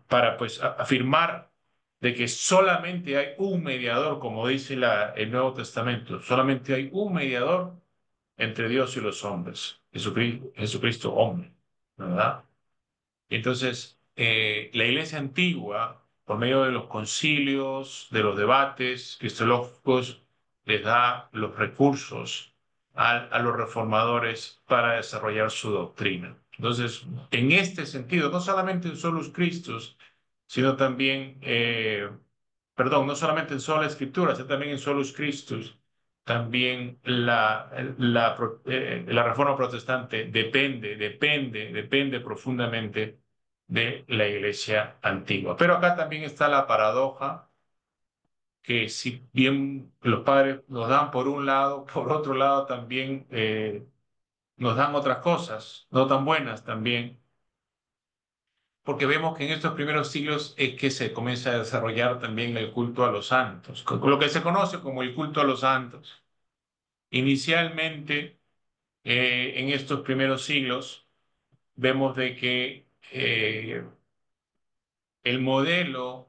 para pues afirmar de que solamente hay un mediador, como dice el Nuevo Testamento, solamente hay un mediador entre Dios y los hombres, Jesucristo hombre, ¿verdad? Entonces, la iglesia antigua, por medio de los concilios, de los debates cristológicos, les da los recursos a los reformadores para desarrollar su doctrina. Entonces, en este sentido, no solamente en solus Christus, sino también, perdón, no solamente en sola escritura, sino también en solus Christus, también la reforma protestante depende profundamente de la iglesia antigua. Pero acá también está la paradoja que si bien los padres nos dan por un lado, por otro lado también nos dan otras cosas, no tan buenas también, porque vemos que en estos primeros siglos es que se comienza a desarrollar también el culto a los santos, con lo que se conoce como el culto a los santos. Inicialmente, en estos primeros siglos, vemos de que el modelo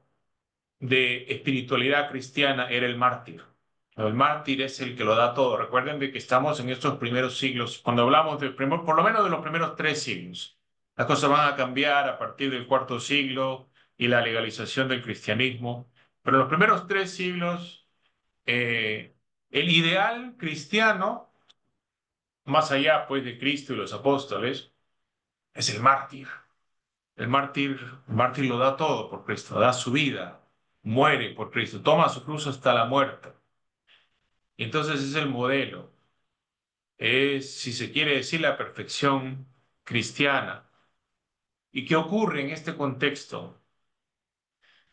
de espiritualidad cristiana era el mártir. El mártir es el que lo da todo. Recuerden de que estamos en estos primeros siglos. Cuando hablamos de por lo menos de los primeros 3 siglos, las cosas van a cambiar a partir del cuarto siglo y la legalización del cristianismo. Pero en los primeros 3 siglos, el ideal cristiano, más allá pues de Cristo y los apóstoles, es el mártir. El mártir lo da todo por Cristo, da su vida, muere por Cristo, toma su cruz hasta la muerte. Y entonces es el modelo, es, si se quiere decir, la perfección cristiana. ¿Y qué ocurre en este contexto?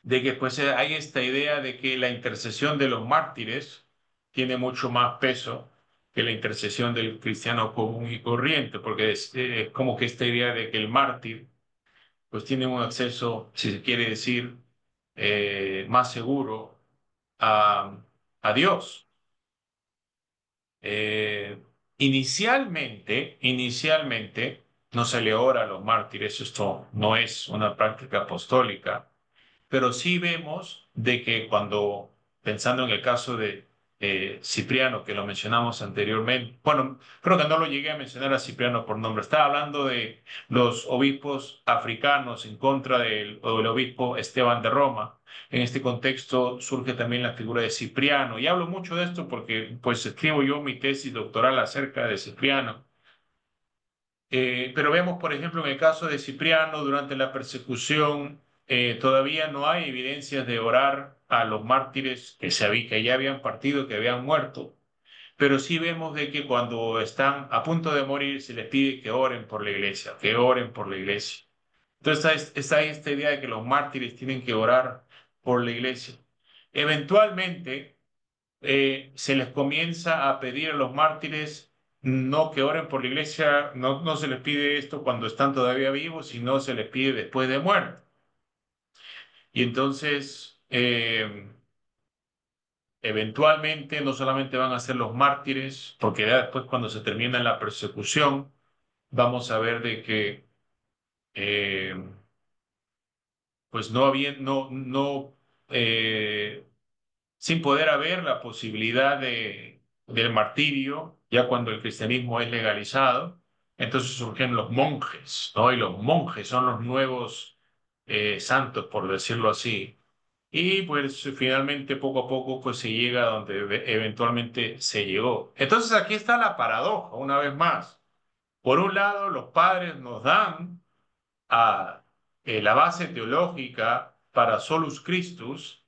De que pues hay esta idea de que la intercesión de los mártires tiene mucho más peso que la intercesión del cristiano común y corriente, porque es como que esta idea de que el mártir pues tiene un acceso, si se quiere decir, más seguro a, a Dios. Eh, inicialmente no se le ora a los mártires, esto no es una práctica apostólica, pero sí vemos de que cuando, pensando en el caso de Cipriano, que lo mencionamos anteriormente, bueno, creo que no lo llegué a mencionar a Cipriano por nombre, estaba hablando de los obispos africanos en contra del obispo Esteban de Roma. En este contexto surge también la figura de Cipriano, y hablo mucho de esto porque pues escribo yo mi tesis doctoral acerca de Cipriano. Pero vemos, por ejemplo, en el caso de Cipriano, durante la persecución, todavía no hay evidencias de orar a los mártires que ya habían partido, que habían muerto, pero sí vemos de que cuando están a punto de morir se les pide que oren por la iglesia, que oren por la iglesia. Entonces está esta idea de que los mártires tienen que orar por la iglesia. Eventualmente, se les comienza a pedir a los mártires no que oren por la iglesia, no se les pide esto cuando están todavía vivos, sino se les pide después de muerte. Y entonces, eventualmente, no solamente van a ser los mártires, porque ya después cuando se termina la persecución, vamos a ver de que, eh, pues no había, eh, sin poder haber la posibilidad del martirio, ya cuando el cristianismo es legalizado, entonces surgen los monjes, ¿no? Y los monjes son los nuevos santos, por decirlo así. Y pues finalmente poco a poco pues se llega a donde eventualmente se llegó. Entonces aquí está la paradoja, una vez más. Por un lado, los padres nos dan a, la base teológica para Solus Christus,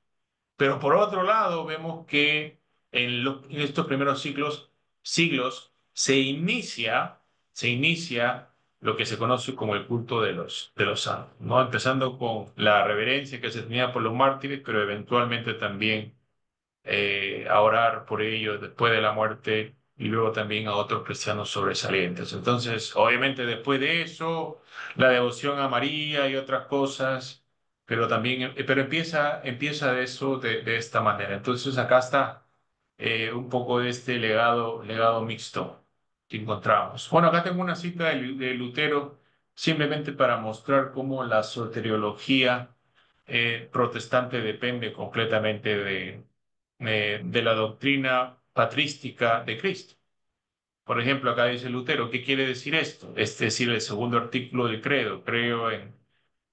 pero por otro lado, vemos que en estos primeros siglos se inicia lo que se conoce como el culto de los santos, ¿no? Empezando con la reverencia que se tenía por los mártires, pero eventualmente también a orar por ellos después de la muerte y luego también a otros cristianos sobresalientes. Entonces, obviamente después de eso, la devoción a María y otras cosas, pero también, pero empieza de eso de esta manera. Entonces, acá está un poco de este legado mixto que encontramos. Bueno, acá tengo una cita de Lutero simplemente para mostrar cómo la soteriología protestante depende completamente de la doctrina patrística de Cristo. Por ejemplo, acá dice Lutero, ¿qué quiere decir esto? Es decir, el segundo artículo del credo, creo en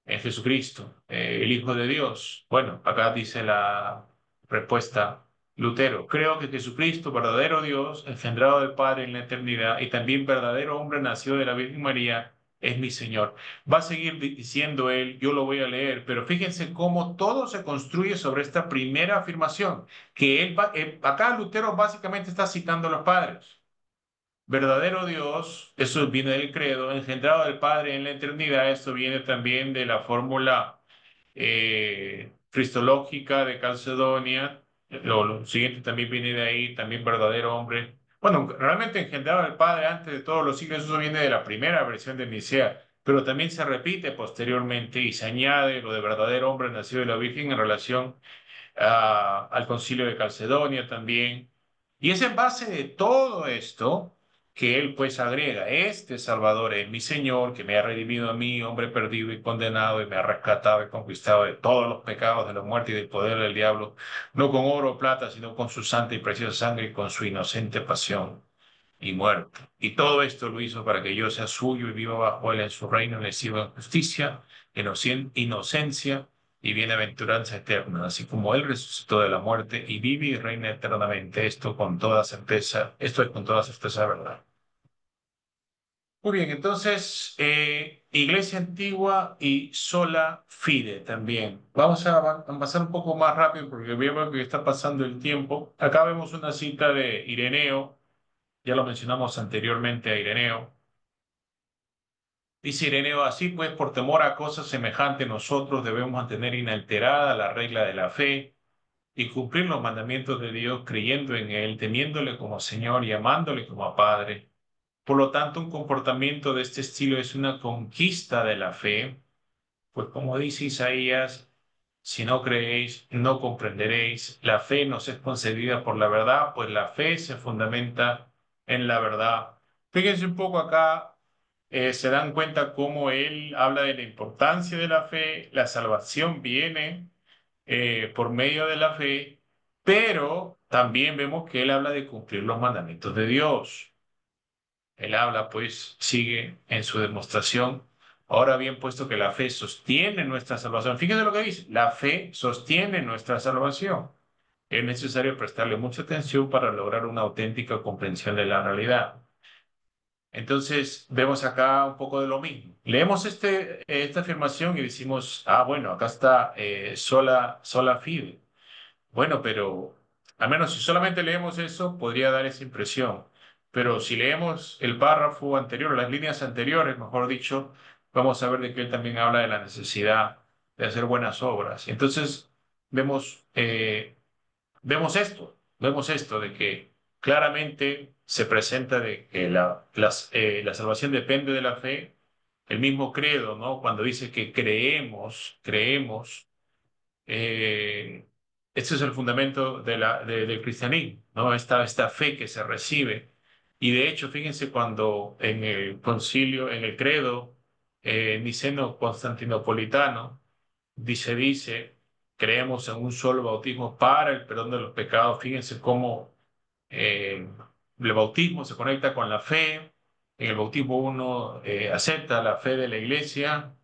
Jesucristo, el Hijo de Dios. Bueno, acá dice la respuesta Lutero, creo que Jesucristo, verdadero Dios, engendrado del Padre en la eternidad y también verdadero hombre nacido de la Virgen María, es mi Señor. Va a seguir diciendo él, yo lo voy a leer, pero fíjense cómo todo se construye sobre esta primera afirmación, que acá Lutero básicamente está citando a los padres. Verdadero Dios, eso viene del credo, engendrado del Padre en la eternidad, esto viene también de la fórmula cristológica de Calcedonia, Lo siguiente también viene de ahí, también verdadero hombre. Bueno, realmente engendrado al Padre antes de todos los siglos, eso viene de la primera versión de Nicea, pero también se repite posteriormente y se añade lo de verdadero hombre nacido de la Virgen en relación al concilio de Calcedonia también. Y es en base de todo esto que él pues agrega, este Salvador es mi Señor, que me ha redimido a mí, hombre perdido y condenado, y me ha rescatado y conquistado de todos los pecados, de la muerte y del poder del diablo, no con oro o plata, sino con su santa y preciosa sangre y con su inocente pasión y muerte. Y todo esto lo hizo para que yo sea suyo y viva bajo él en su reino, le sirva en justicia, inocencia y bienaventuranza eterna, así como él resucitó de la muerte y vive y reina eternamente. Esto con toda certeza, esto es con toda certeza verdad. Muy bien, entonces, Iglesia Antigua y Sola Fide también. Vamos a avanzar un poco más rápido porque vemos que está pasando el tiempo. Acá vemos una cita de Ireneo, ya lo mencionamos anteriormente a Ireneo. Dice Ireneo, así pues, por temor a cosas semejantes, nosotros debemos mantener inalterada la regla de la fe y cumplir los mandamientos de Dios creyendo en Él, temiéndole como Señor y amándole como a Padre. Por lo tanto, un comportamiento de este estilo es una conquista de la fe, pues como dice Isaías, si no creéis, no comprenderéis. La fe nos es concedida por la verdad, pues la fe se fundamenta en la verdad. Fíjense un poco acá, se dan cuenta cómo él habla de la importancia de la fe, la salvación viene por medio de la fe, pero también vemos que él habla de cumplir los mandamientos de Dios. Él habla, pues, sigue en su demostración. Ahora bien, puesto que la fe sostiene nuestra salvación, fíjense lo que dice, la fe sostiene nuestra salvación. Es necesario prestarle mucha atención para lograr una auténtica comprensión de la realidad. Entonces, vemos acá un poco de lo mismo. Leemos esta afirmación y decimos, ah, bueno, acá está sola fide. Bueno, pero al menos si solamente leemos eso, podría dar esa impresión. Pero si leemos el párrafo anterior, las líneas anteriores, mejor dicho, vamos a ver de que él también habla de la necesidad de hacer buenas obras. Entonces, vemos, vemos esto de que claramente se presenta de que la salvación depende de la fe. El mismo credo, ¿no? Cuando dice que creemos. Eh, este es el fundamento del cristianismo, ¿no? Esta fe que se recibe. Y de hecho, fíjense cuando en el concilio, en el credo niceno-constantinopolitano, dice, creemos en un solo bautismo para el perdón de los pecados. Fíjense cómo eh, el bautismo se conecta con la fe. En el bautismo uno acepta la fe de la iglesia,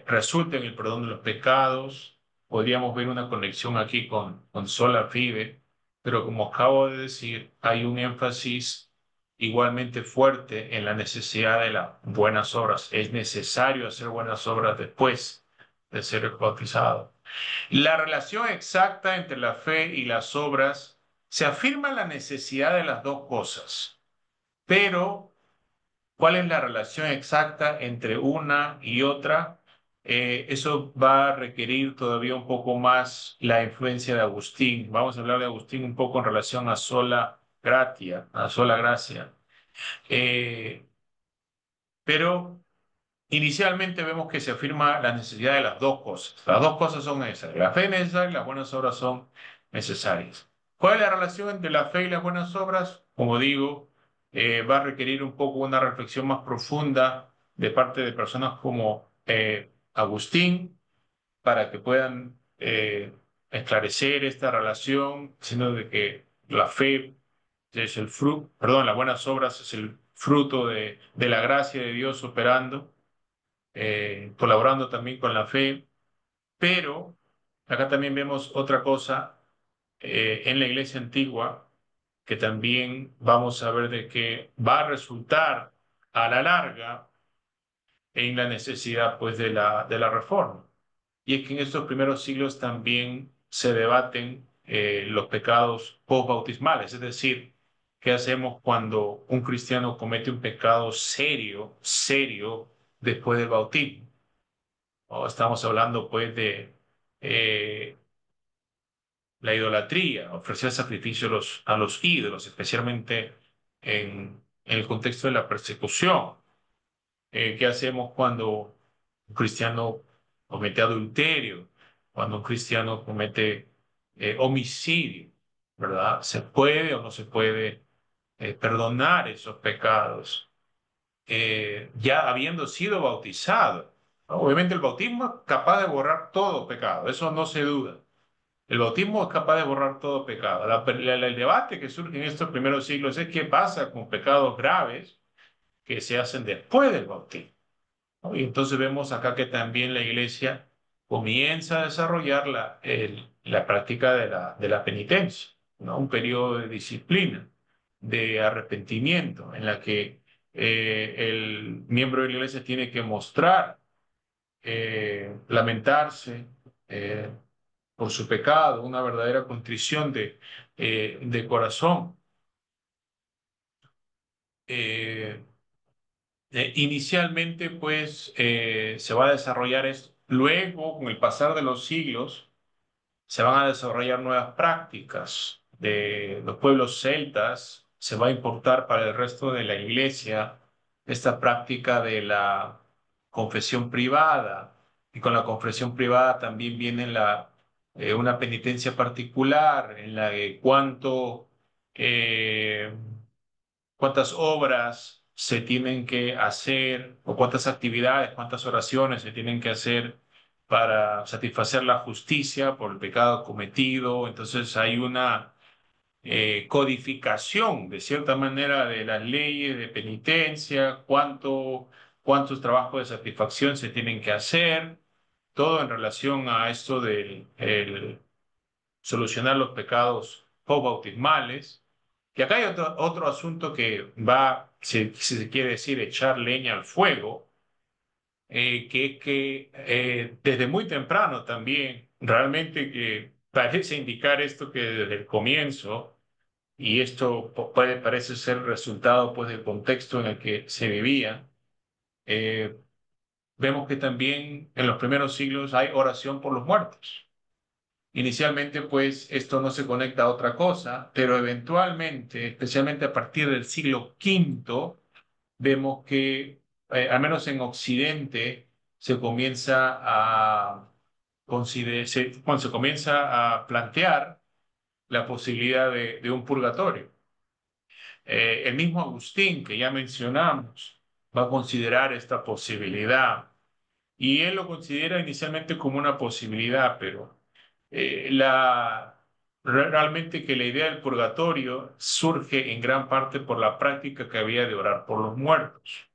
resulta en el perdón de los pecados. Podríamos ver una conexión aquí con sola fide, pero como acabo de decir, hay un énfasis igualmente fuerte en la necesidad de las buenas obras. Es necesario hacer buenas obras después de ser bautizado. La relación exacta entre la fe y las obras se afirma la necesidad de las dos cosas, pero ¿cuál es la relación exacta entre una y otra? Eso va a requerir todavía un poco más la influencia de Agustín. Vamos a hablar de Agustín un poco en relación a sola gratia, a sola gracia. Eh, pero inicialmente vemos que se afirma la necesidad de las dos cosas. Las dos cosas son necesarias. La fe es necesaria y las buenas obras son necesarias. ¿Cuál es la relación entre la fe y las buenas obras? Como digo, va a requerir un poco una reflexión más profunda de parte de personas como Agustín para que puedan esclarecer esta relación, sino de que la fe es el fruto, perdón, las buenas obras es el fruto de la gracia de Dios operando, colaborando también con la fe, pero acá también vemos otra cosa en la iglesia antigua que también vamos a ver de que va a resultar a la larga en la necesidad pues de la reforma. Y es que en estos primeros siglos también se debaten los pecados postbautismales, es decir, qué hacemos cuando un cristiano comete un pecado serio después del bautismo. O estamos hablando pues de eh, la idolatría, ofrecer sacrificios a los ídolos, especialmente en el contexto de la persecución. ¿Qué hacemos cuando un cristiano comete adulterio? Cuando un cristiano comete homicidio, ¿verdad? ¿Se puede o no se puede perdonar esos pecados? Ya habiendo sido bautizado, ¿no? Obviamente el bautismo es capaz de borrar todo pecado, eso no se duda. El bautismo es capaz de borrar todo pecado. El debate que surge en estos primeros siglos es qué pasa con pecados graves que se hacen después del bautismo, ¿no? Y entonces vemos acá que también la iglesia comienza a desarrollar la práctica de la penitencia, ¿no? Un periodo de disciplina, de arrepentimiento, en la que el miembro de la iglesia tiene que mostrar, lamentarse por su pecado, una verdadera contrición de corazón. Eh, Inicialmente, pues, se va a desarrollar esto. Luego, con el pasar de los siglos, se van a desarrollar nuevas prácticas de los pueblos celtas. Se va a importar para el resto de la iglesia esta práctica de la confesión privada. Y con la confesión privada también viene una penitencia particular en la de eh, cuántas obras se tienen que hacer o cuántas actividades, cuántas oraciones se tienen que hacer para satisfacer la justicia por el pecado cometido. Entonces hay una codificación, de cierta manera, de las leyes de penitencia, cuántos trabajos de satisfacción se tienen que hacer, todo en relación a esto de solucionar los pecados bautismales. Que acá hay otro asunto que va, si se quiere decir, echar leña al fuego, que es que desde muy temprano también, realmente que parece indicar esto que desde el comienzo, y esto parece ser resultado pues del contexto en el que se vivía, eh, vemos que también en los primeros siglos hay oración por los muertos. Inicialmente, pues, esto no se conecta a otra cosa, pero eventualmente, especialmente a partir del siglo V, vemos que, al menos en Occidente, se comienza a bueno, se comienza a plantear la posibilidad de un purgatorio. El mismo Agustín, que ya mencionamos, va a considerar esta posibilidad. Y él lo considera inicialmente como una posibilidad, pero realmente que la idea del purgatorio surge en gran parte por la práctica que había de orar por los muertos.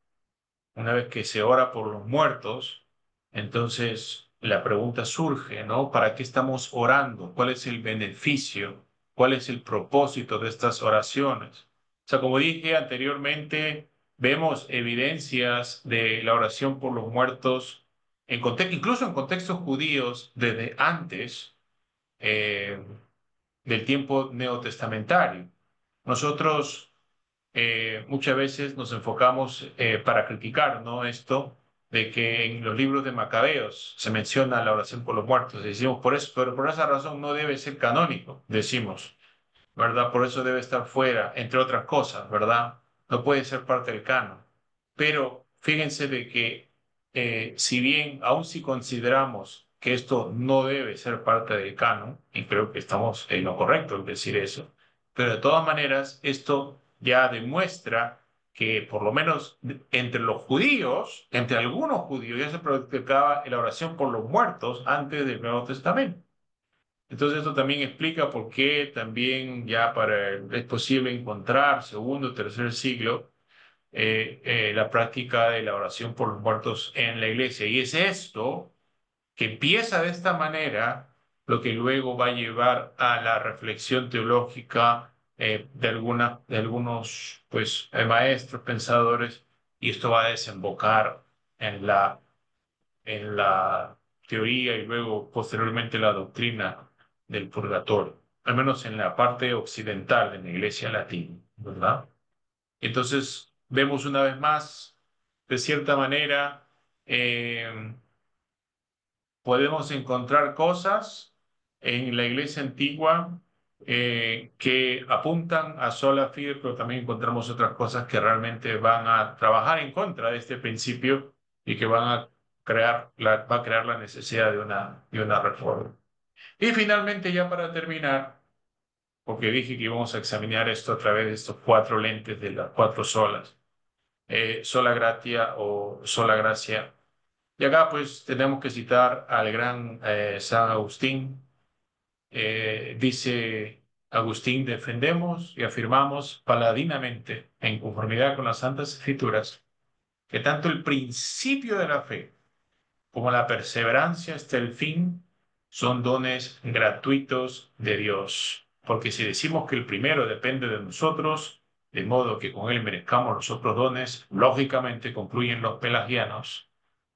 Una vez que se ora por los muertos, entonces la pregunta surge, ¿no? ¿Para qué estamos orando? ¿Cuál es el beneficio? ¿Cuál es el propósito de estas oraciones? O sea, como dije anteriormente, vemos evidencias de la oración por los muertos, incluso en contextos judíos, desde antes eh, del tiempo neotestamentario. Nosotros muchas veces nos enfocamos para criticar, ¿no? Esto de que en los libros de Macabeos se menciona la oración por los muertos. Decimos, por eso, pero por esa razón no debe ser canónico, decimos. ¿Verdad? Por eso debe estar fuera, entre otras cosas, ¿verdad? No puede ser parte del canon. Pero fíjense de que si bien aún si consideramos que esto no debe ser parte del canon, y creo que estamos en lo correcto en decir eso, pero de todas maneras esto ya demuestra que por lo menos entre los judíos, entre algunos judíos, ya se practicaba la oración por los muertos antes del Nuevo Testamento. Entonces esto también explica por qué también ya es posible encontrar segundo, tercer siglo la práctica de la oración por los muertos en la iglesia. Y es esto que empieza de esta manera lo que luego va a llevar a la reflexión teológica de algunos pues, maestros, pensadores, y esto va a desembocar en la teoría y luego posteriormente la doctrina del purgatorio, al menos en la parte occidental de la Iglesia Latina, ¿verdad? Entonces vemos una vez más, de cierta manera, podemos encontrar cosas en la iglesia antigua que apuntan a sola fide, pero también encontramos otras cosas que realmente van a trabajar en contra de este principio y que van a va a crear la necesidad de una reforma. Y finalmente, ya para terminar, porque dije que íbamos a examinar esto a través de estos cuatro lentes de las cuatro solas, sola gratia o sola gracia. Y acá pues tenemos que citar al gran San Agustín. Dice Agustín: defendemos y afirmamos paladinamente, en conformidad con las Santas Escrituras, que tanto el principio de la fe como la perseverancia hasta el fin son dones gratuitos de Dios. Porque si decimos que el primero depende de nosotros, de modo que con él merezcamos los otros dones, lógicamente concluyen los pelagianos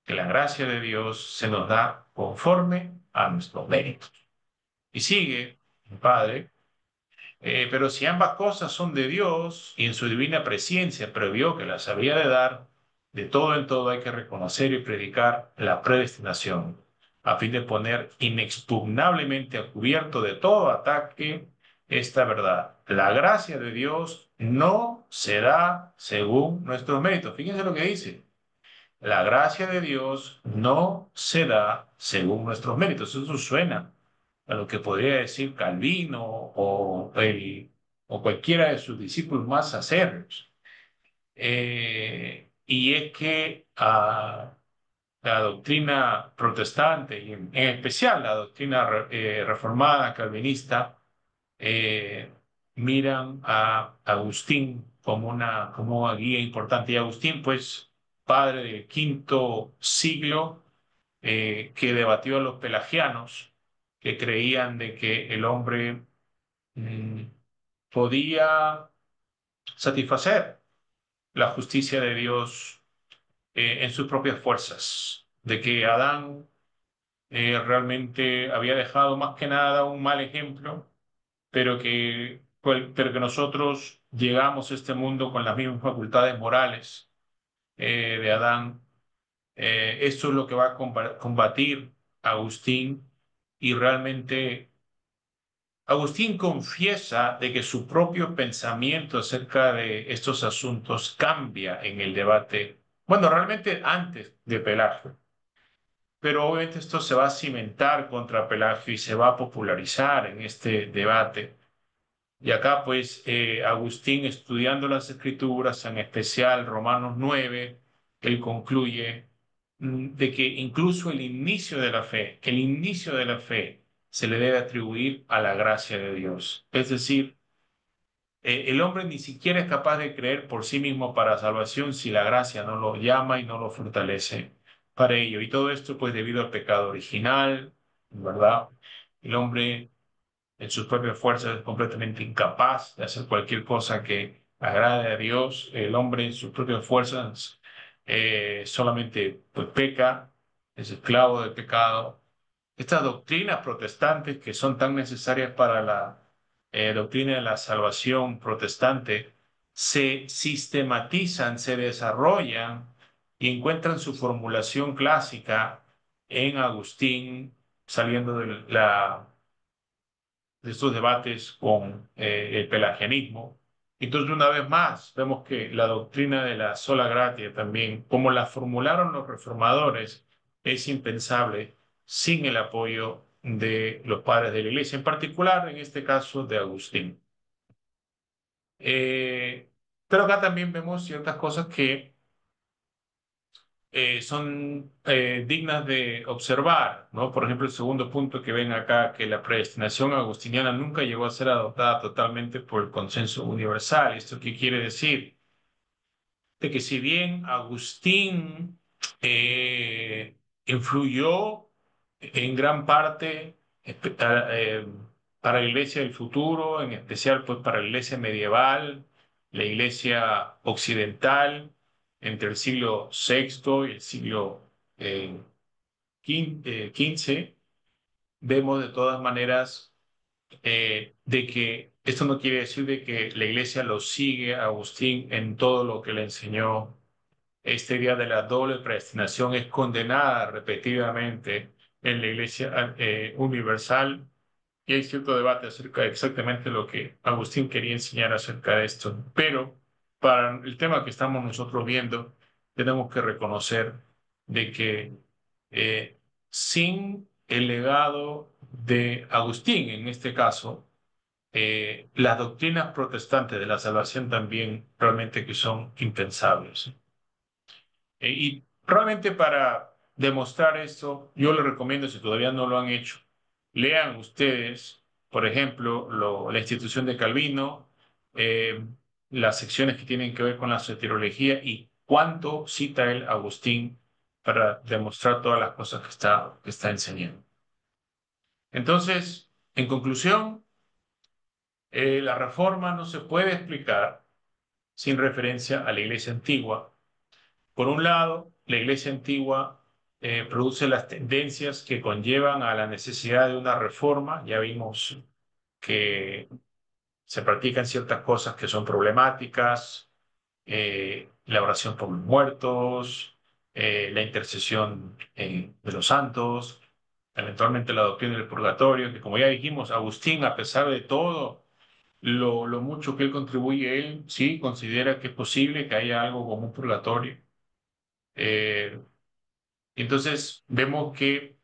que la gracia de Dios se nos da conforme a nuestros méritos. Y sigue, Padre, pero si ambas cosas son de Dios y en su divina presencia previó que las había de dar, de todo en todo hay que reconocer y predicar la predestinación, a fin de poner inexpugnablemente a cubierto de todo ataque esta verdad. La gracia de Dios no se da según nuestros méritos. Fíjense lo que dice. La gracia de Dios no se da según nuestros méritos. Eso suena a lo que podría decir Calvino o cualquiera de sus discípulos más acérrimos. Y es que la doctrina protestante, y en especial la doctrina reformada calvinista, eh, miran a Agustín como una guía importante. Y Agustín, pues, padre del quinto siglo, que debatió a los pelagianos, que creían de que el hombre mm, podía satisfacer la justicia de Dios en sus propias fuerzas, de que Adán realmente había dejado más que nada un mal ejemplo, pero que nosotros llegamos a este mundo con las mismas facultades morales de Adán. Esto es lo que va a combatir Agustín, y realmente Agustín confiesa de que su propio pensamiento acerca de estos asuntos cambia en el debate, bueno, realmente antes de Pelagio, pero obviamente esto se va a cimentar contra Pelagio y se va a popularizar en este debate. Y acá pues Agustín, estudiando las Escrituras, en especial Romanos 9, él concluye de que incluso el inicio de la fe se le debe atribuir a la gracia de Dios. Es decir, el hombre ni siquiera es capaz de creer por sí mismo para salvación si la gracia no lo llama y no lo fortalece para ello. Y todo esto pues debido al pecado original, ¿verdad? El hombre en sus propias fuerzas es completamente incapaz de hacer cualquier cosa que agrade a Dios. El hombre en sus propias fuerzas solamente pues, peca, es esclavo del pecado. Estas doctrinas protestantes que son tan necesarias para la doctrina de la salvación protestante se sistematizan, se desarrollan y encuentran su formulación clásica en Agustín, saliendo de estos debates con el pelagianismo. Entonces, una vez más, vemos que la doctrina de la sola gratia también, como la formularon los reformadores, es impensable sin el apoyo de los padres de la Iglesia, en particular, en este caso, de Agustín. Eh, pero acá también vemos ciertas cosas que son dignas de observar, ¿no? Por ejemplo, el segundo punto que ven acá, que la predestinación agustiniana nunca llegó a ser adoptada totalmente por el consenso universal. ¿Esto qué quiere decir? De que si bien Agustín influyó en gran parte para la iglesia del futuro, en especial pues para la iglesia medieval, la iglesia occidental, entre el siglo sexto y el siglo XV, vemos de todas maneras de que esto no quiere decir de que la iglesia lo sigue a Agustín en todo lo que le enseñó. Esta idea de la doble predestinación es condenada repetidamente en la Iglesia universal, y hay cierto debate acerca de exactamente lo que Agustín quería enseñar acerca de esto. Pero para el tema que estamos nosotros viendo, tenemos que reconocer de que eh, sin el legado de Agustín, en este caso, las doctrinas protestantes de la salvación también realmente que son impensables. Y realmente para demostrar esto, yo les recomiendo, si todavía no lo han hecho, lean ustedes, por ejemplo, la institución de Calvino, eh, las secciones que tienen que ver con la soteriología y cuánto cita el Agustín para demostrar todas las cosas que está enseñando. Entonces, en conclusión, la reforma no se puede explicar sin referencia a la iglesia antigua. Por un lado, la iglesia antigua produce las tendencias que conllevan a la necesidad de una reforma. Ya vimos que se practican ciertas cosas que son problemáticas, la oración por los muertos, la intercesión de los santos, eventualmente la doctrina del purgatorio, que como ya dijimos, Agustín, a pesar de todo, lo mucho que él contribuye, él sí considera que es posible que haya algo como un purgatorio. Eh, entonces vemos que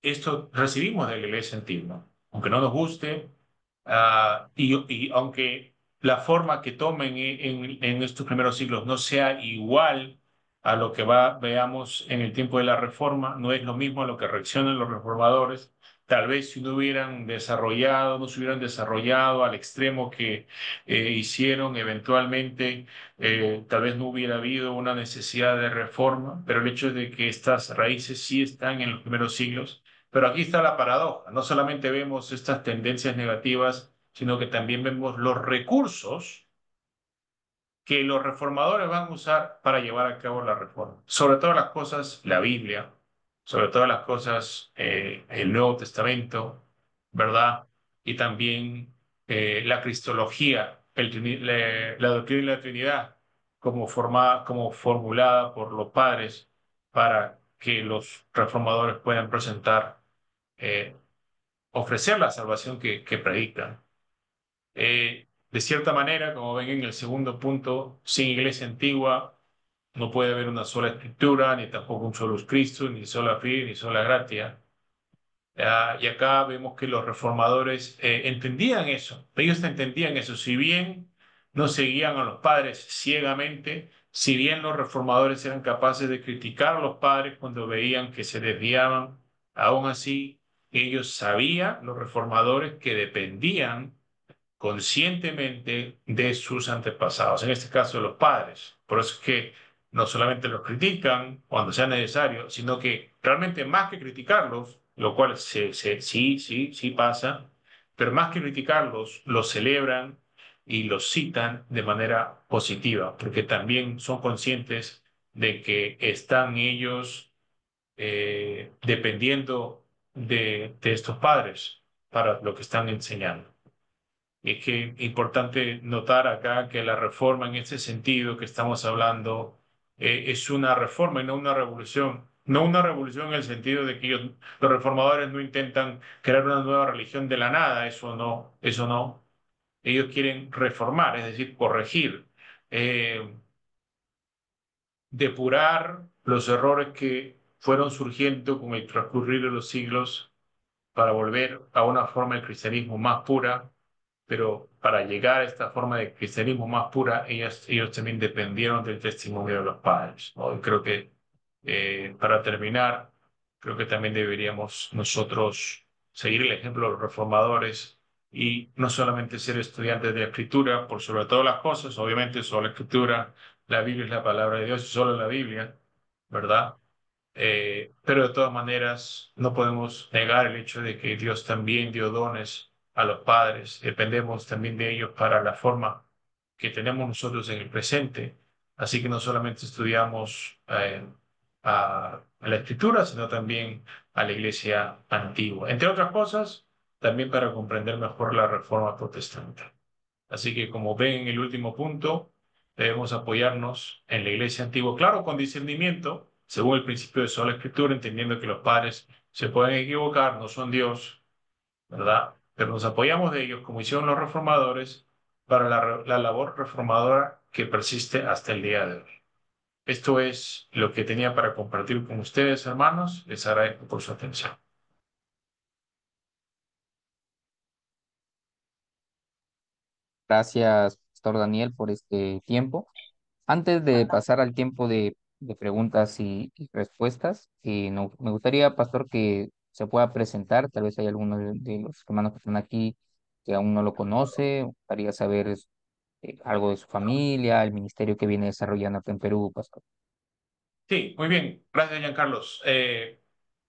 esto recibimos de la iglesia antigua, aunque no nos guste, y aunque la forma que tomen en estos primeros siglos no sea igual a lo que veamos en el tiempo de la Reforma, no es lo mismo a lo que reaccionan los reformadores. Tal vez si no se hubieran desarrollado al extremo que hicieron eventualmente, tal vez no hubiera habido una necesidad de reforma, pero el hecho de que estas raíces sí están en los primeros siglos. Pero aquí está la paradoja. No solamente vemos estas tendencias negativas, sino que también vemos los recursos que los reformadores van a usar para llevar a cabo la reforma. Sobre todas las cosas, la Biblia, sobre todas las cosas, el Nuevo Testamento, ¿verdad? Y también la cristología, la doctrina de la Trinidad, como formulada por los padres para que los reformadores puedan presentar, eh, ofrecer la salvación que predican. De cierta manera, como ven en el segundo punto, sin iglesia antigua no puede haber una sola escritura, ni tampoco un solo Cristo, ni sola fe, ni sola gratia. Y acá vemos que los reformadores entendían eso, ellos entendían eso, si bien no seguían a los padres ciegamente, si bien los reformadores eran capaces de criticar a los padres cuando veían que se desviaban, aún así ellos sabían, los reformadores, que dependían conscientemente de sus antepasados, en este caso de los padres. Por eso es que no solamente los critican cuando sea necesario, sino que realmente más que criticarlos, lo cual sí pasa, pero más que criticarlos, los celebran y los citan de manera positiva, porque también son conscientes de que están ellos dependiendo de estos padres para lo que están enseñando. Es que importante notar acá que la reforma en ese sentido que estamos hablando es una reforma y no una revolución. No una revolución en el sentido de que los reformadores no intentan crear una nueva religión de la nada, eso no, eso no. Ellos quieren reformar, es decir, corregir, eh, depurar los errores que fueron surgiendo con el transcurrir de los siglos para volver a una forma de cristianismo más pura, pero para llegar a esta forma de cristianismo más pura, ellos también dependieron del testimonio de los padres, ¿no? Y creo que para terminar, creo que también deberíamos nosotros seguir el ejemplo de los reformadores y no solamente ser estudiantes de la Escritura, por sobre todas las cosas, obviamente solo la Escritura, la Biblia es la palabra de Dios y solo la Biblia, ¿verdad? Pero de todas maneras, no podemos negar el hecho de que Dios también dio dones a los padres. Dependemos también de ellos para la forma que tenemos nosotros en el presente. Así que no solamente estudiamos a la Escritura, sino también a la Iglesia antigua. Entre otras cosas, también para comprender mejor la Reforma protestante. Así que como ven en el último punto, debemos apoyarnos en la iglesia antigua, claro, con discernimiento, según el principio de sola escritura, entendiendo que los padres se pueden equivocar, no son Dios, ¿verdad? Pero nos apoyamos de ellos, como hicieron los reformadores, para la labor reformadora que persiste hasta el día de hoy. Esto es lo que tenía para compartir con ustedes, hermanos. Les agradezco por su atención. Gracias, Pastor Daniel, por este tiempo. Antes de pasar al tiempo de preguntas y respuestas, me gustaría, Pastor, que se pueda presentar. Tal vez hay algunos de los hermanos que están aquí que aún no lo conoce. Me gustaría saber algo de su familia, el ministerio que viene desarrollando acá en Perú, Pastor. Sí, muy bien. Gracias, Giancarlos.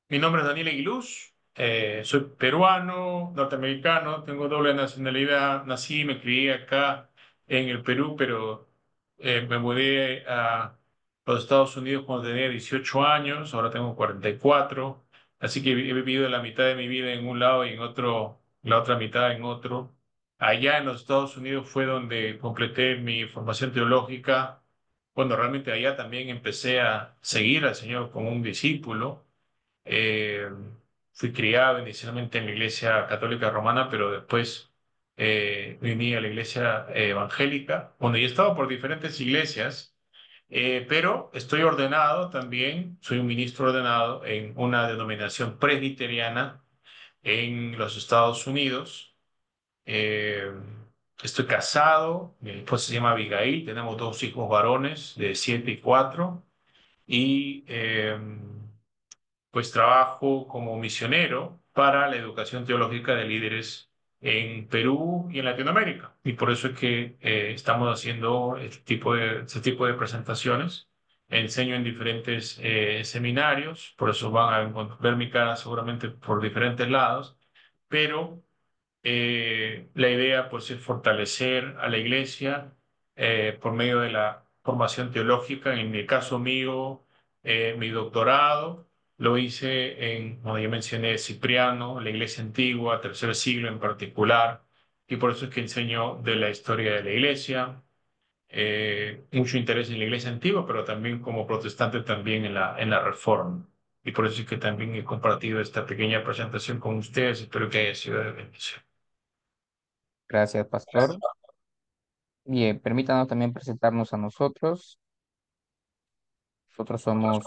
Mi nombre es Daniel Aguiluz, soy peruano, norteamericano, tengo doble nacionalidad, nací y me crié acá en el Perú, pero me mudé a los Estados Unidos cuando tenía 18 años, ahora tengo 44, así que he vivido la mitad de mi vida en un lado y en otro, la otra mitad en otro. Allá en los Estados Unidos fue donde completé mi formación teológica. Bueno, realmente allá también empecé a seguir al Señor como un discípulo. Eh, Fui criado inicialmente en la iglesia católica romana, pero después vine a la iglesia evangélica. Bueno, y he estado por diferentes iglesias, pero estoy ordenado también, soy un ministro ordenado en una denominación presbiteriana en los Estados Unidos. Eh, Estoy casado, mi esposa se llama Abigail, tenemos dos hijos varones de 7 y 4, y pues trabajo como misionero para la educación teológica de líderes en Perú y en Latinoamérica. Y por eso es que estamos haciendo este tipo de presentaciones. Enseño en diferentes seminarios, por eso van a ver mi cara seguramente por diferentes lados, pero la idea pues es fortalecer a la iglesia por medio de la formación teológica. En el caso mío, mi doctorado lo hice en, como ya mencioné, Cipriano, la iglesia antigua, tercer siglo en particular, y por eso es que enseño de la historia de la iglesia. Mucho interés en la iglesia antigua, pero también como protestante también en la reforma. Y por eso es que también he compartido esta pequeña presentación con ustedes. Espero que haya sido de bendición. Gracias, Pastor. Bien, permítanos también presentarnos a nosotros. Nosotros somos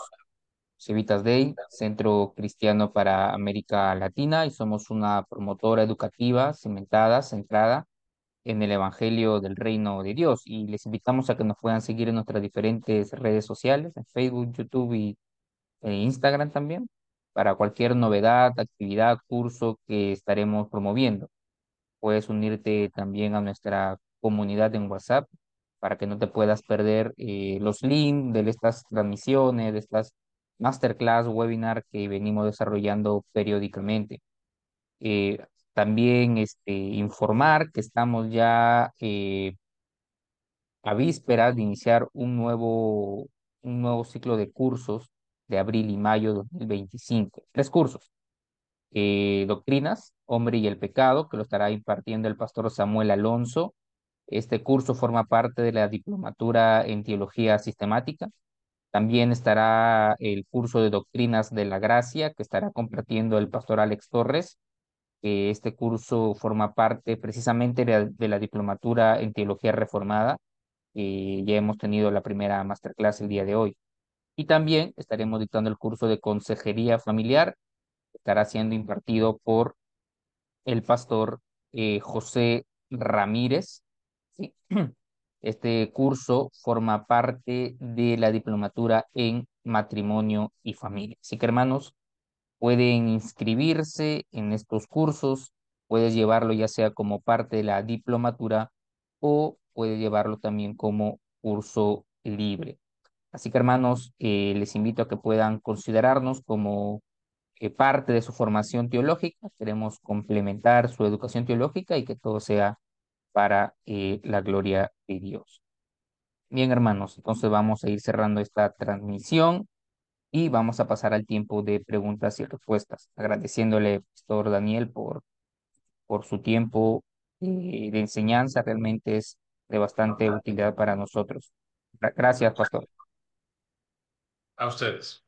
Civitas Day, Centro Cristiano para América Latina, y somos una promotora educativa cimentada, centrada en el Evangelio del Reino de Dios. Y les invitamos a que nos puedan seguir en nuestras diferentes redes sociales, en Facebook, YouTube y Instagram también, para cualquier novedad, actividad, curso que estaremos promoviendo. Puedes unirte también a nuestra comunidad en WhatsApp para que no te puedas perder los links de estas transmisiones, de estas masterclass, webinar que venimos desarrollando periódicamente. También informar que estamos ya a vísperas de iniciar un nuevo ciclo de cursos de abril y mayo de 2025. Tres cursos. Doctrinas, Hombre y el Pecado, que lo estará impartiendo el pastor Samuel Alonso. Este curso forma parte de la diplomatura en Teología Sistemática. También estará el curso de Doctrinas de la Gracia, que estará compartiendo el pastor Alex Torres. Este curso forma parte precisamente de la diplomatura en Teología Reformada. Ya hemos tenido la primera masterclass el día de hoy. Y también estaremos dictando el curso de Consejería Familiar, que estará siendo impartido por el pastor José Ramírez. ¿Sí? Este curso forma parte de la diplomatura en matrimonio y familia. Así que, hermanos, pueden inscribirse en estos cursos, puedes llevarlo ya sea como parte de la diplomatura o puedes llevarlo también como curso libre. Así que, hermanos, les invito a que puedan considerarnos como parte de su formación teológica. Queremos complementar su educación teológica y que todo sea para la gloria de Dios. Bien, hermanos, entonces vamos a ir cerrando esta transmisión y vamos a pasar al tiempo de preguntas y respuestas, agradeciéndole, Pastor Daniel, por su tiempo de enseñanza. Realmente es de bastante utilidad para nosotros. Gracias, Pastor. A ustedes.